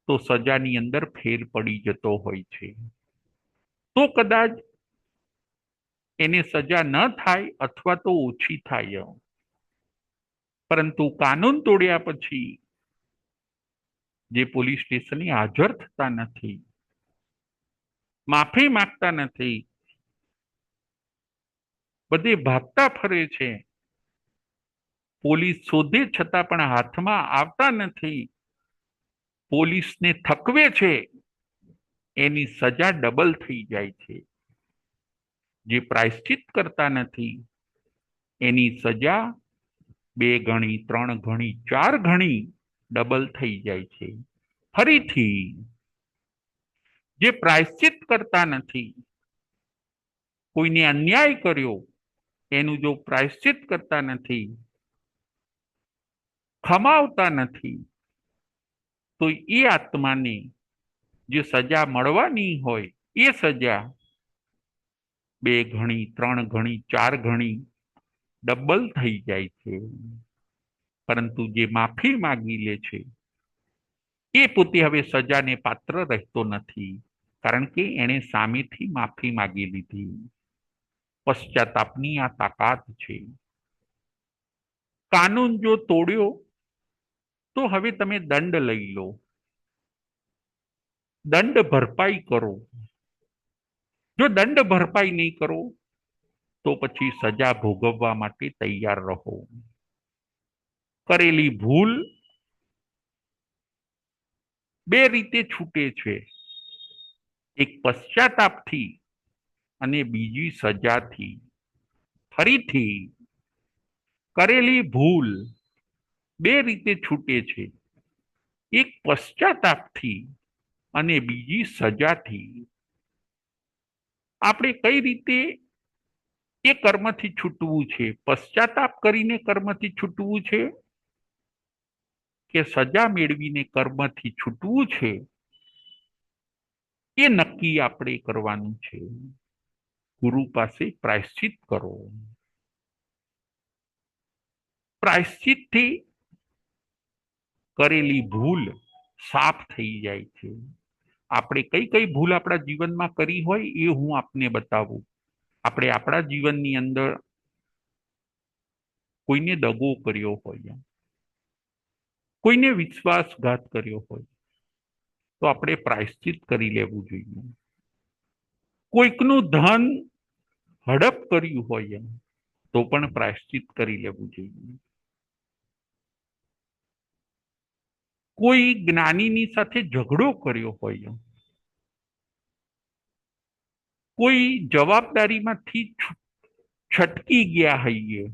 તો સજાની અંદર ફેર પડી જતો હોય છે. તો કદાચ એને સજા ન થાય અથવા તો ઓછી થાય, પરંતુ કાનૂન તોડ્યા પછી જે પોલીસ સ્ટેશને હાજર થતા નથી, માફી માંગતા નથી, બધે ભાગતા ફરે છે, પોલીસ શોધે છતાં પણ હાથમાં આવતા નથી, પોલીસને થકવે છે, એની સજા ડબલ થઈ જાય છે. જે પ્રાયશ્ચિત કરતા નથી એની સજા 2 ગણી, 3 ગણી, 4 ગણી ડબલ થઈ જાય છે. ફરીથી જે પ્રાયશ્ચિત કરતા નથી, કોઈને અન્યાય કર્યો એનું જો પ્રાયશ્ચિત કરતા નથી, ખમાવતા નથી, તો એ આત્માને જે સજા મળવાની હોય એ સજા 2 ગણી, 3 ગણી, 4 ગણી ડબલ થઈ જાય છે. પરંતુ જે માફી માંગી લે છે એ પોતે હવે સજાને પાત્ર રહેતો નથી, કારણ કે એણે સામેથી માફી માંગી લીધી. પશ્ચાતાપની આ તાકાત છે. કાનૂન જો તોડ્યો તો હવે તમે દંડ લઈ લો, દંડ ભરપાઈ કરો. જો દંડ ભરપાઈ નહીં કરો તો પછી સજા ભોગવવા માટે તૈયાર રહો. કરેલી ભૂલ 2 રીતે છૂટે છે, એક પશ્ચાતાપથી અને બીજી સજાથી. ફરીથી કરેલી ભૂલ 2 રીતે છૂટે છે, એક પશ્ચાતાપથી અને બીજી સજાથી. આપણે કઈ રીતે એ કર્મથી છૂટવું છે? પશ્ચાતાપ કરીને કર્મથી છૂટવું છે કે સજા મેળવીને કર્મથી છૂટવું છે? એ નક્કી આપણે કરવાનું છે. ગુરુ પાસે પ્રાયશ્ચિત કરો. પ્રાયશ્ચિતથી કરેલી ભૂલ સાફ થઈ જાય છે. આપણે કઈ કઈ ભૂલ આપણા જીવનમાં કરી હોય એ હું આપને બતાવું. આપણે આપણા જીવનની અંદર કોઈને દગો કર્યો હોય, કોઈને વિશ્વાસઘાત કર્યો હોય તો આપણે પ્રાયશ્ચિત કરી લેવું જોઈએ. કોઈકનું ધન હડપ કર્યું હોય તો પણ પ્રાયશ્ચિત કરી લેવું જોઈએ. કોઈ જ્ઞાનીની સાથે ઝઘડો કર્યો હોય, કોઈ જવાબદારીમાંથી છટકી ગયા હોઈએ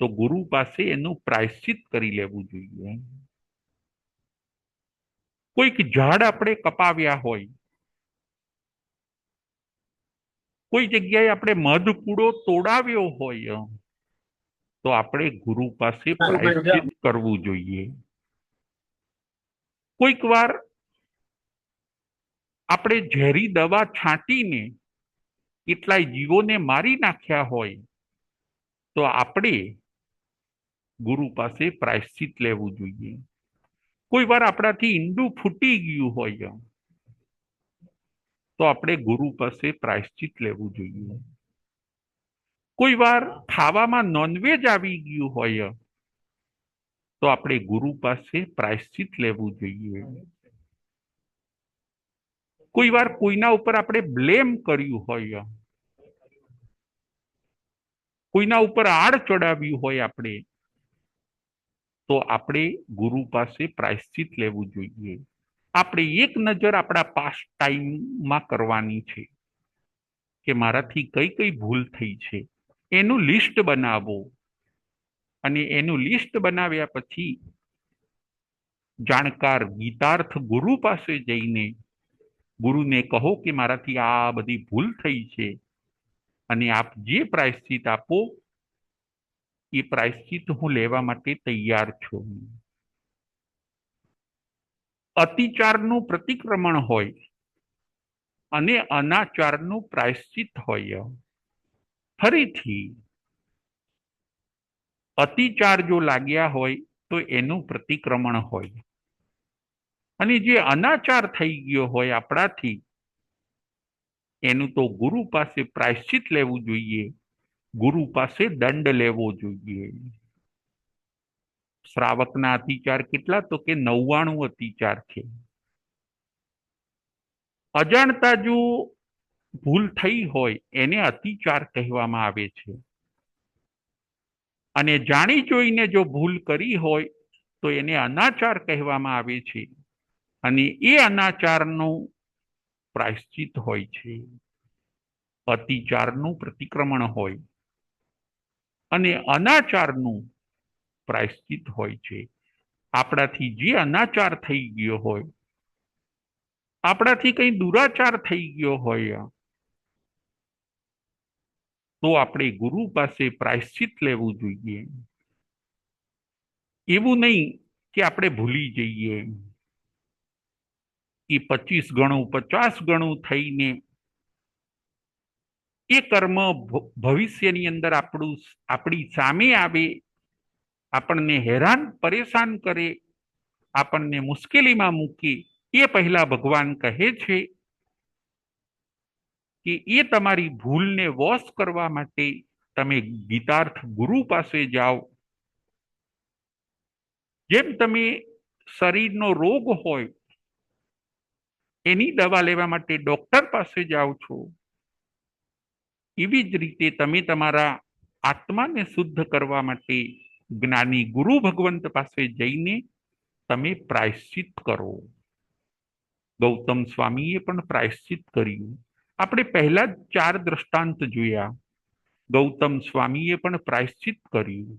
તો ગુરુ પાસે એનું પ્રાયશ્ચિત કરી લેવું જોઈએ. કોઈક ઝાડ આપણે કપાવ્યા હોય, કોઈ જગ્યાએ આપણે મધપૂડો તોડાવ્યો હોય તો આપણે ગુરુ પાસે પ્રાયશ્ચિત કરવું જોઈએ. કોઈક વાર આપણે ઝેરી દવા છાંટીને કેટલાય જીવોને મારી નાખ્યા હોય તો આપણે ગુરુ પાસે પ્રાયશ્ચિત લેવું જોઈએ. કોઈ વાર આપણાથી ઈંડું ફૂટી ગયું હોય તો આપણે ગુરુ પાસે પ્રાયશ્ચિત લેવું જોઈએ. કોઈ વાર ખાવામાં નોનવેજ આવી ગયું હોય તો આપણે ગુરુ પાસે પ્રાયશ્ચિત લેવું જોઈએ. કોઈ વાર કોઈના ઉપર આપણે બ્લેમ કર્યું હોય, કોઈના ઉપર આડ ચડાવ્યું હોય આપણે, તો આપણે ગુરુ પાસે પ્રાયશ્ચિત લેવું જોઈએ. આપણે એક નજર આપણા પાસ્ટ ટાઈમમાં કરવાની છે કે મારાથી કઈ કઈ ભૂલ થઈ છે, એનું લિસ્ટ બનાવો. અને એનું લિસ્ટ બનાવ્યા પછી જાણકાર ગીતાર્થ ગુરુ પાસે જઈને ગુરુને કહો કે મારાથી આ બધી ભૂલ થઈ છે અને આપ જે પ્રાયશ્ચિત આપો એ પ્રાયશ્ચિત હું લેવા માટે તૈયાર છું. અતિચારનું પ્રતિક્રમણ હોય અને અનાચારનું પ્રાયશ્ચિત હોય. ફરીથી અતિચાર જો લાગ્યા હોય તો એનું પ્રતિક્રમણ હોય, અને જે અનાચાર થઈ ગયો હોય આપણાથી એનું તો ગુરુ પાસે પ્રાયશ્ચિત લેવું જોઈએ, ગુરુ પાસે દંડ લેવો જોઈએ. શ્રાવકના અતિચાર કેટલા? તો કે 99 અતિચાર છે. અજાણતા જો ભૂલ થઈ હોય એને અતિચાર કહેવામાં આવે છે, અને જાણી જોઈને જો ભૂલ કરી હોય તો એને અનાચાર કહેવામાં આવે છે, અને એ અનાચારનું પ્રાયશ્ચિત હોય છે. અતિચારનું પ્રતિક્રમણ હોય અને અનાચારનું પ્રાયશ્ચિત હોય છે. આપણાથી જે અનાચાર થઈ ગયો હોય, આપણાથી કંઈ દુરાચાર થઈ ગયો હોય, તો આપણે ગુરુ પાસે પ્રાયશ્ચિત લેવું જોઈએ. એવું નહીં કે આપણે ભૂલી જઈએ કે 25 ગણું 50 ગણું થઈને એ કર્મ ભવિષ્યની અંદર આપણી સામે આવે, આપણને હેરાન પરેશાન કરે, આપણને મુશ્કેલીમાં મૂકે, એ પહેલા ભગવાન કહે છે કે એ તમારી ભૂલને વશ કરવા માટે તમે ગીતાર્થ ગુરુ પાસે જાઓ. જેમ તમે શરીરનો રોગ હોય એની દવા લેવા માટે ડોક્ટર પાસે જાઓ છો, એવી જ રીતે તમે તમારા આત્માને શુદ્ધ કરવા માટે જ્ઞાની ગુરુ ભગવંત પાસે જઈને તમે પ્રાયશ્ચિત કરો. ગૌતમ સ્વામીએ પણ પ્રાયશ્ચિત કર્યું. આપણે પહેલા જ 4 દ્રષ્ટાંત જોયા. ગૌતમ સ્વામીએ પણ પ્રાયશ્ચિત કર્યું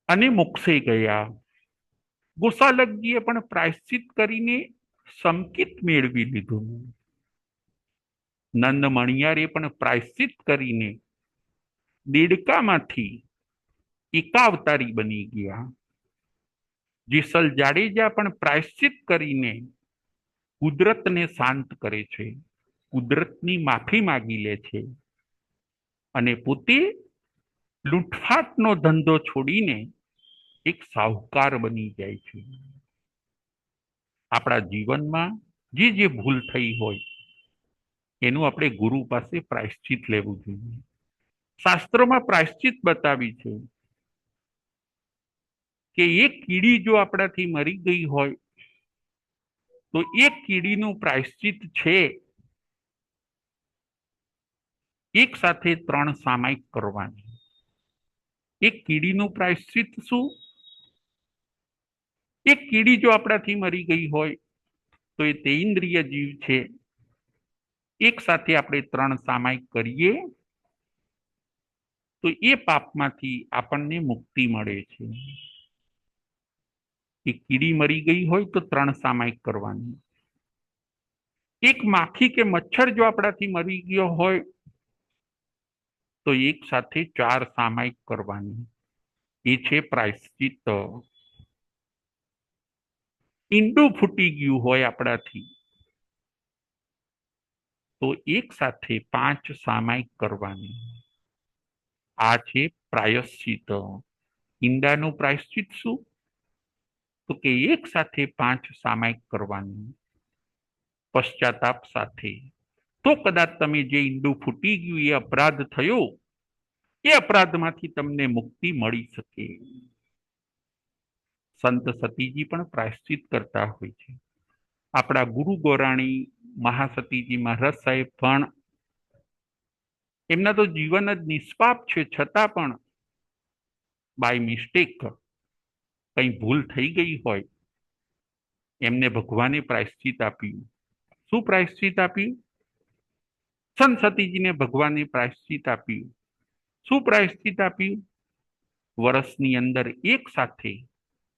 અને મોક્ષે ગયા. ગોસાલકજીએ પણ પ્રાયશ્ચિત કરીને સંકિત મેળવી લીધું. નંદ મણિયારે પણ પ્રાયશ્ચિત કરીને દેડકામાંથી એકાવતારી બની ગયા. જેસલ જાડેજા પણ પ્રાયશ્ચિત કરીને કુદરતને શાંત કરે છે, કુદરતની માફી માગી લે છે, અને પોતે લૂંટફાટનો ધંધો છોડીને એક સાહુકાર બની જાય છે. આપણા જીવનમાં જે જે ભૂલ થઈ હોય એનું આપણે ગુરુ પાસે પ્રાયશ્ચિત લેવું જોઈએ. શાસ્ત્રોમાં પ્રાયશ્ચિત બતાવી છે કે એક કીડી જો આપણાથી મરી ગઈ હોય તો એક કીડીનું પ્રાયશ્ચિત છે એક સાથે 3 સામાયિક કરવાની. એક કીડીનું પ્રાયશ્ચિત શું? એક કીડી જો આપણાથી મરી ગઈ હોય તો એ તેઇન્દ્રિય જીવ છે. એક સાથે આપણે 3 સામાયિક કરીએ તો એ પાપમાંથી આપણને મુક્તિ મળે છે. એક કીડી મરી ગઈ હોય તો 3 સામાયિક કરવાની. એક માખી કે મચ્છર જો આપણાથી મરી ગયો હોય તો એક સાથે 4 સામાયિક કરવાની. એ છે પ્રાયશ્ચિત. ઈંડું ફૂટી ગયું હોય આપણાથી તો એક સાથે 5 સામાયિક કરવાની. આ છે પ્રાયશ્ચિત. ઈંડાનું પ્રાયશ્ચિત શું? તો કે એક સાથે 5 સામાયિક કરવાની પશ્ચાતાપ સાથે. તો કદાચ તમે જે ઈંડું ફૂટી ગયું એ અપરાધ થયો, એ અપરાધમાંથી તમને મુક્તિ મળી શકે. સંત સતીજી પણ પ્રાયશ્ચિત કરતા હોય છે. આપણા ગુરુ ગોરાણી મહાસતીજી મહારાજ સાહેબ પણ, એમના તો જીવન જ નિષ્પાપ છે, છતાં પણ બાય મિસ્ટેક કંઈ ભૂલ થઈ ગઈ હોય, એમને ભગવાને પ્રાયશ્ચિત આપ્યું. શું પ્રાયશ્ચિત આપ્યું? સંત સતીજીને ભગવાને પ્રાયશ્ચિત આપ્યું. શું પ્રાયશ્ચિત આપ્યું? વર્ષની અંદર એક સાથે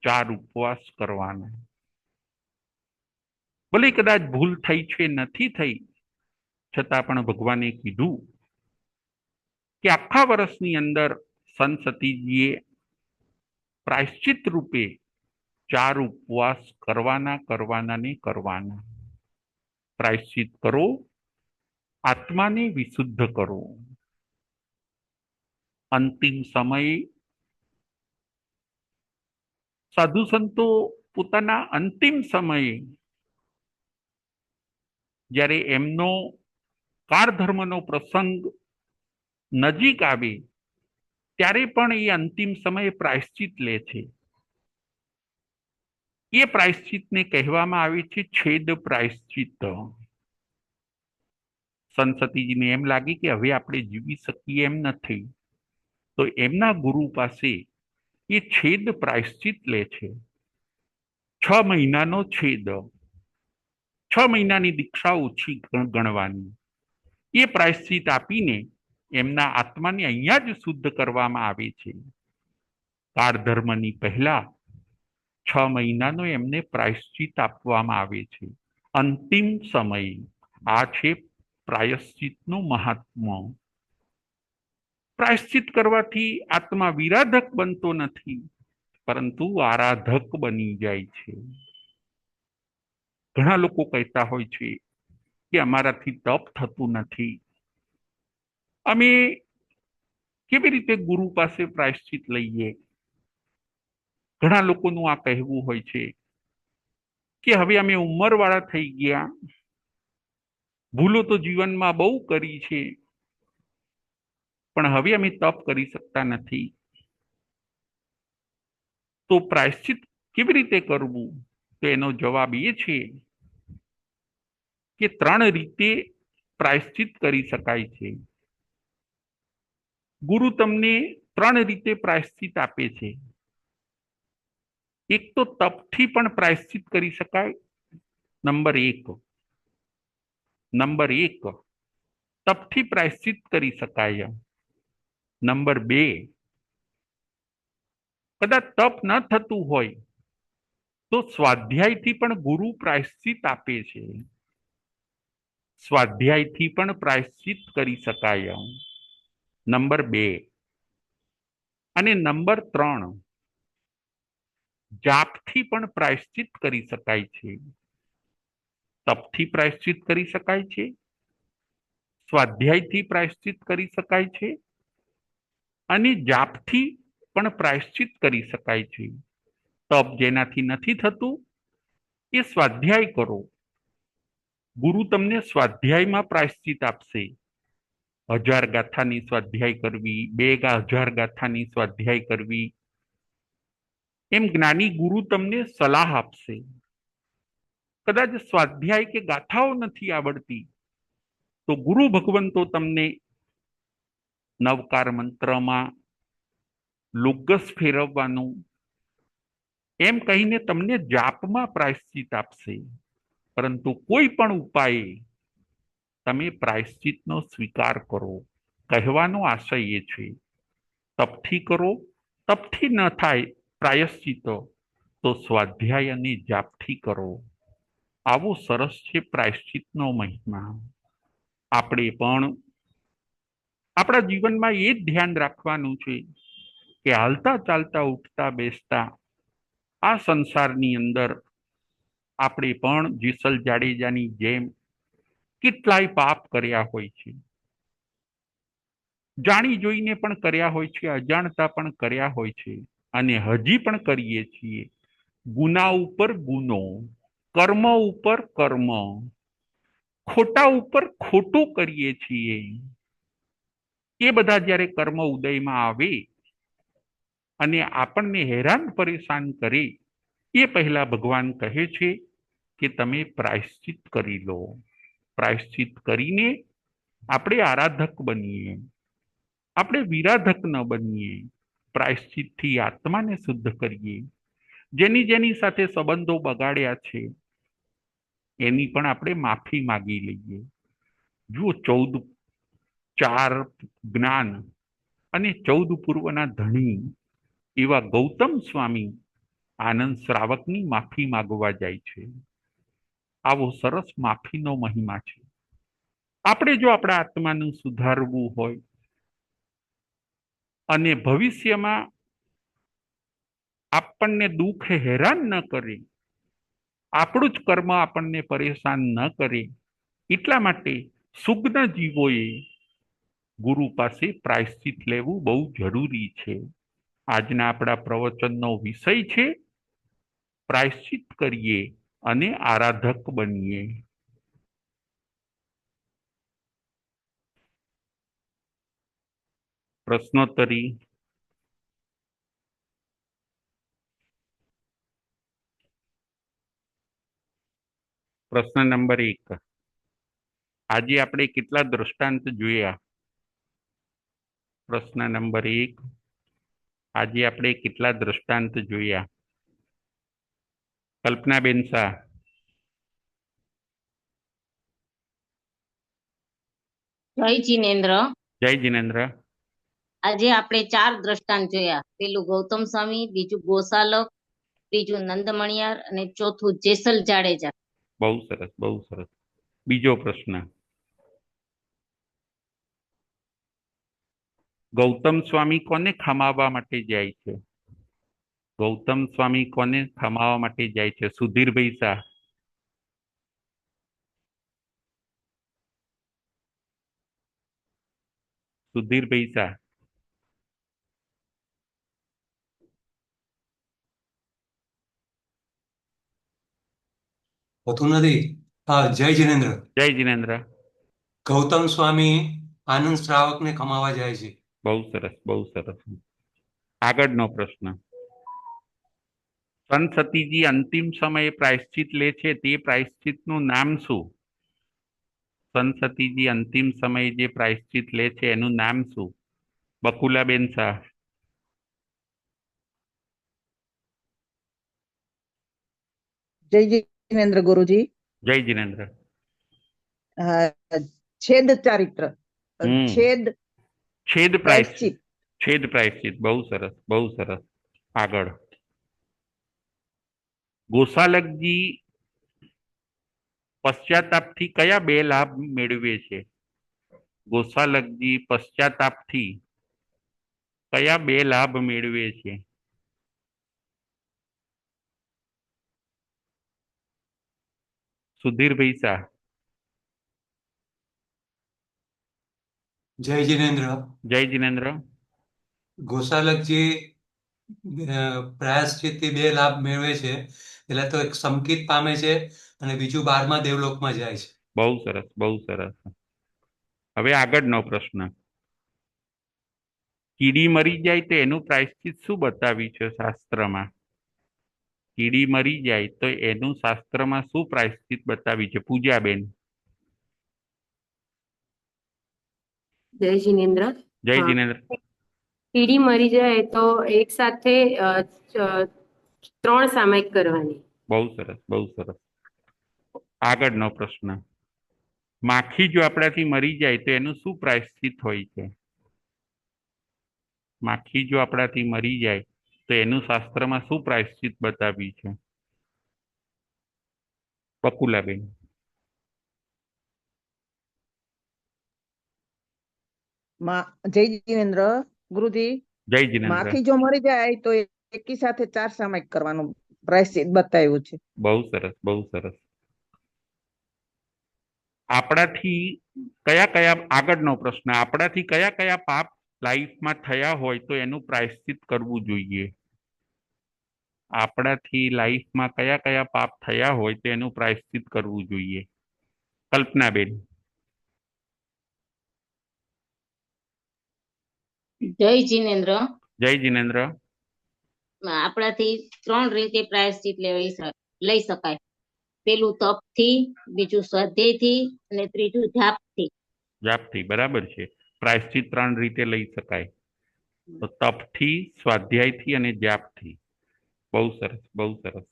4 ઉપવાસ કરવાના. ભલે કદાચ ભૂલ થઈ છે, નથી થઈ, છતાં પણ ભગવાને કીધું કે આખા વર્ષની અંદર સંત સતીજીએ પ્રાયશ્ચિત રૂપે 4 ઉપવાસ કરવાના ને કરવાના. પ્રાયશ્ચિત કરો, આત્માને વિશુદ્ધ કરો. અંતિમ સમયે સાધુ સંતો પોતાના અંતિમ સમયે જ્યારે એમનો કાળધર્મનો પ્રસંગ નજીક આવે ત્યારે પણ એ અંતિમ સમયે પ્રાયશ્ચિત લે છે. એ પ્રાયશ્ચિતને કહેવામાં આવે છે છેદ પ્રાયશ્ચિત. સંસતીજીને એમ લાગી કે હવે આપણે જીવી શકીએ એમ નથી, તો એમના ગુરુ પાસે એ છેદ પ્રાયશ્ચિત લે છે. 6 મહિનાનો છેદ, 6 મહિનાની દીક્ષા ઓછી ગણવાની. એ પ્રાયશ્ચિત આપીને એમના આત્માને અહીંયા જ શુદ્ધ કરવામાં આવે છે. કાળ ધર્મની પહેલા 6 મહિનાનો એમને પ્રાયશ્ચિત આપવામાં આવે છે. અંતિમ સમય આ છે પ્રાયશ્ચિતનું મહાત્મ્ય. પ્રાયશ્ચિત કરવાથી આત્મા વિરાધક બનતો નથી, પરંતુ આરાધક બની જાય છે. ઘણા લોકો કહેતા હોય છે કે અમારાથી તપ થતું નથી, અમે કેવી રીતે ગુરુ પાસે પ્રાયશ્ચિત લઈએ. ઘણા લોકોનું આ કહેવું હોય છે કે હવે અમે ઉંમરવાળા થઈ ગયા, ભૂલો તો જીવનમાં બહુ કરી છે, પણ હવે અમે તપ કરી શકતા નથી. તો પ્રાયશ્ચિત કેવી રીતે કરવું? તો એનો જવાબ એ છે કે 3 રીતે પ્રાયશ્ચિત કરી શકાય છે. ગુરુ તમને 3 રીતે પ્રાયશ્ચિત આપે છે. એક તો તપથી પણ પ્રાયશ્ચિત કરી શકાય. નંબર 1 તપથી પ્રાયશ્ચિત કરી શકાય. નંબર 2 કદાચ તપ ન થતું હોય તો સ્વાધ્યાયથી પણ ગુરુ પ્રાયશ્ચિત આપે છે. સ્વાધ્યાયથી પણ પ્રાયશ્ચિત કરી શકાય. નંબર 2 અને નંબર 3 જાપથી પણ પ્રાયશ્ચિત કરી શકાય છે. તપથી પ્રાયશ્ચિત કરી શકાય છે, સ્વાધ્યાયથી પ્રાયશ્ચિત કરી શકાય છે, અને જાપથી પણ પ્રાયશ્ચિત કરી શકાય છે. તપ જેનાથી નથી થતું એ સ્વાધ્યાય કરો. ગુરુ તમને સ્વાધ્યાયમાં પ્રાયશ્ચિત આપશે. 1000 ગાથાની સ્વાધ્યાય કરવી, 2000 ગાથાની સ્વાધ્યાય કરવી, એમ જ્ઞાની ગુરુ તમને સલાહ આપશે. કદાચ સ્વાધ્યાય કે ગાથાઓ નથી આવડતી તો ગુરુ ભગવંતો તમને નવકાર મંત્રમાં લોગસ ફેરવવાનું એમ કહીને તમને જાપમાં પ્રાયશ્ચિત આપશે. પરંતુ કોઈ પણ ઉપાયે તમે પ્રાયશ્ચિતનો સ્વીકાર કરો. કહેવાનો આશય એ છે, તપથી કરો, તપથી ન થાય પ્રાયશ્ચિતો તો સ્વાધ્યાય અને જાપથી કરો. આવો સરસ છે પ્રાયશ્ચિતનો મહિમા. આપણે પણ આપણા જીવનમાં એ જ ધ્યાન રાખવાનું છે કે હાલતા ચાલતા ઉઠતા બેસતા આ સંસારની અંદર આપણે પણ જેસલ જાડેજાની જેમ કેટલાય પાપ કર્યા હોય છે. જાણી જોઈને પણ કર્યા હોય છે, અજાણતા પણ કર્યા હોય છે, અને હજી પણ કરીએ છીએ. ગુના ઉપર ગુનો, કર્મ ઉપર કર્મ, ખોટા ઉપર ખોટું કરીએ છીએ. એ બધા જ્યારે કર્મ ઉદયમાં આવે અને આપણને હેરાન પરેશાન કરે એ પહેલા ભગવાન કહે છે કે તમે પ્રાયશ્ચિત કરી લો. પ્રાયશ્ચિત કરીને આપણે આરાધક બનીએ, આપણે વિરાધક ન બનીએ. પ્રાયશ્ચિતથી આત્માને શુદ્ધ કરીએ. જેની જેની સાથે સંબંધો બગાડ્યા છે એની પણ આપણે માફી માગી લઈએ. જુઓ 4 જ્ઞાન અને 14 પૂર્વના ધણી એવા ગૌતમ સ્વામી આનંદ શ્રાવકની માફી માગવા જાય છે. આવો સરસ માફીનો મહિમા છે. આપણે જો આપણા આત્માનું સુધારવું હોય અને ભવિષ્યમાં આપણને દુઃખ હેરાન ન કરે, આપણું જ કર્મ આપણને પરેશાન ન કરે, એટલા માટે સુગ્ન જીવોએ ગુરુ પાસે પ્રાયશ્ચિત લેવું બહુ જરૂરી છે. આજના આપણા પ્રવચનનો વિષય છે પ્રાયશ્ચિત કરીએ અને આરાધક બનીએ. પ્રશ્નોત્તરી પ્રશ્ન નંબર 1. આજે આપણે કેટલા દૃષ્ટાંત જોયા? પ્રશ્ન નંબર 1. આજે આપણે કેટલા દૃષ્ટાંત જોયા? કલ્પનાબેન શાહ. જય જીનેન્દ્ર. જય જીનેન્દ્ર. આજે આપણે 4 દ્રષ્ટાંત જોયા. પેલું ગૌતમ સ્વામી, બીજું ગોસાલક, ત્રીજું નંદમણિયાર અને ચોથું જેસલ જાડેજા. બહુ સરસ, બહુ સરસ. બીજો પ્રશ્ન. ગૌતમ સ્વામી કોને ખમાવવા માટે જાય છે? ગૌતમ સ્વામી કોને ખમાવવા માટે જાય છે? સુધીરભાઈ શાહ. સુધીરભાઈ શાહ. હોતું નથી. હા, જય જીનેન્દ્ર. જય જીનેન્દ્ર. ગૌતમ સ્વામી આનંદ શ્રાવકને ખમાવા જાય છે. બહુ સરસ, બહુ સરસ. આગળનો પ્રશ્ન. સંત સતીજી અંતિમ સમયે પ્રાયશ્ચિત લે છે, તે પ્રાયશ્ચિતનું નામ શું? સંત સતીજી અંતિમ સમયે જે પ્રાયશ્ચિત લે છે એનું નામ શું? બકુલાબેન શાહ. જય જીનેન્દ્ર ગુરુજી. જય જીનેન્દ્ર. છેદ ચારિત્ર. છેદ છેદ પ્રાયશ્ચિત. પ્રાયશ્ચિત. છેદ પ્રાયશ્ચિત. બહુ સરસ, બહુ સરસ. આગળ. ગોસાલકજી પશ્ચાતાપથી કયા 2 લાભ મેળવે છે? ગોસાલકજી પશ્ચાતાપથી કયા 2 લાભ મેળવે છે? સુધીરભાઈ શાહ. જય જીનેન્દ્ર. જય જીનેન્દ્ર. ગોસાલકજી પ્રાયશ્ચિતથી 2 લાભ મેળવે છે. એટલે તો એક સંકિત પામે છે અને બીજું 12મા દેવલોકમાં જાય છે. બહુ સરસ, બહુ સરસ. હવે આગળનો પ્રશ્ન. કીડી મરી જાય તો એનું પ્રાયશ્ચિત શું બતાવ્યું છે શાસ્ત્રમાં? કીડી મરી જાય તો એનું શાસ્ત્રમાં શું પ્રાયશ્ચિત બતાવ્યું છે? પૂજાબેન. જય જીનેન્દ્ર. જય હા. જીનેન્દ્ર. કીડી મરી જાય તો એક સાથે 3 સામાયિક કરવાની. બહુ સરસ, બહુ સરસ. આગળનો પ્રશ્ન. માખી જો આપણાથી મરી જાય તો એનું શું પ્રાયશ્ચિત હોય છે? માખી જો આપણાથી મરી જાય તો એનું શાસ્ત્રમાં શું પ્રાયશ્ચિત બતાવ્યું છે? બકુલાબેન. જય જીનેન્દ્ર ગુરુજી. જય જીનેન્દ્ર. માખી જો મરી જાય તો એકી સાથે 4 સામાયિક કરવાનું પ્રાયશ્ચિત બતાવ્યું છે. બહુ સરસ, બહુ સરસ. આપણાથી કયા કયા આગળનો પ્રશ્ન. આપણાથી કયા કયા પાપ લાઈફમાં થયા હોય તો એનું પ્રાયશ્ચિત કરવું જોઈએ? આપણાથી લાઈફમાં કયા કયા પાપ થયા હોય તો એનું પ્રાયશ્ચિત કરવું જોઈએ? કલ્પનાબેન. જય જીનેન્દ્ર. જય જીનેન્દ્ર. આપણાથી 3 રીતે પ્રાયશ્ચિત લઈ શકાય. પેલું તપથી, બીજું સ્વાધ્યાયથી અને ત્રીજું જાપથી. જાપથી. બરાબર છે. પ્રાયશ્ચિત 3 રીતે લઈ શકાય. તો તપથી, સ્વાધ્યાયથી અને જાપથી. બહુ સરસ, બહુ સરસ.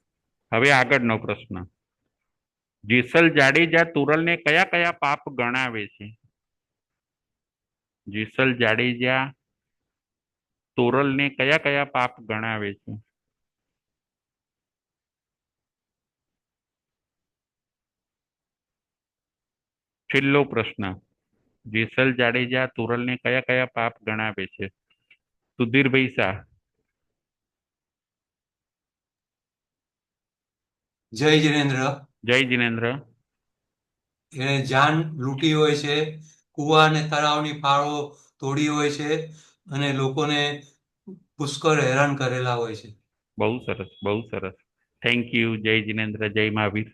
હવે આગળનો પ્રશ્ન. જેસલ જાડેજા તોરલને કયા કયા પાપ ગણાવે છે? જેસલ જાડેજા તોરલને કયા કયા પાપ ગણાવે છે? છેલ્લો પ્રશ્ન. જેસલ જાડેજા તોરલને કયા કયા પાપ ગણાવે છે? સુધીરભાઈ શાહ. જય જીનેન્દ્ર. જય જીનેન્દ્ર. એને જાન લૂંટી હોય છે, કુવા અને તળાવની ફાળો તોડી હોય છે અને લોકોને પુષ્કળ હેરાન કરેલા હોય છે. બહુ સરસ, બહુ સરસ. Thank you. જય જીનેન્દ્ર. જય મહાવીર.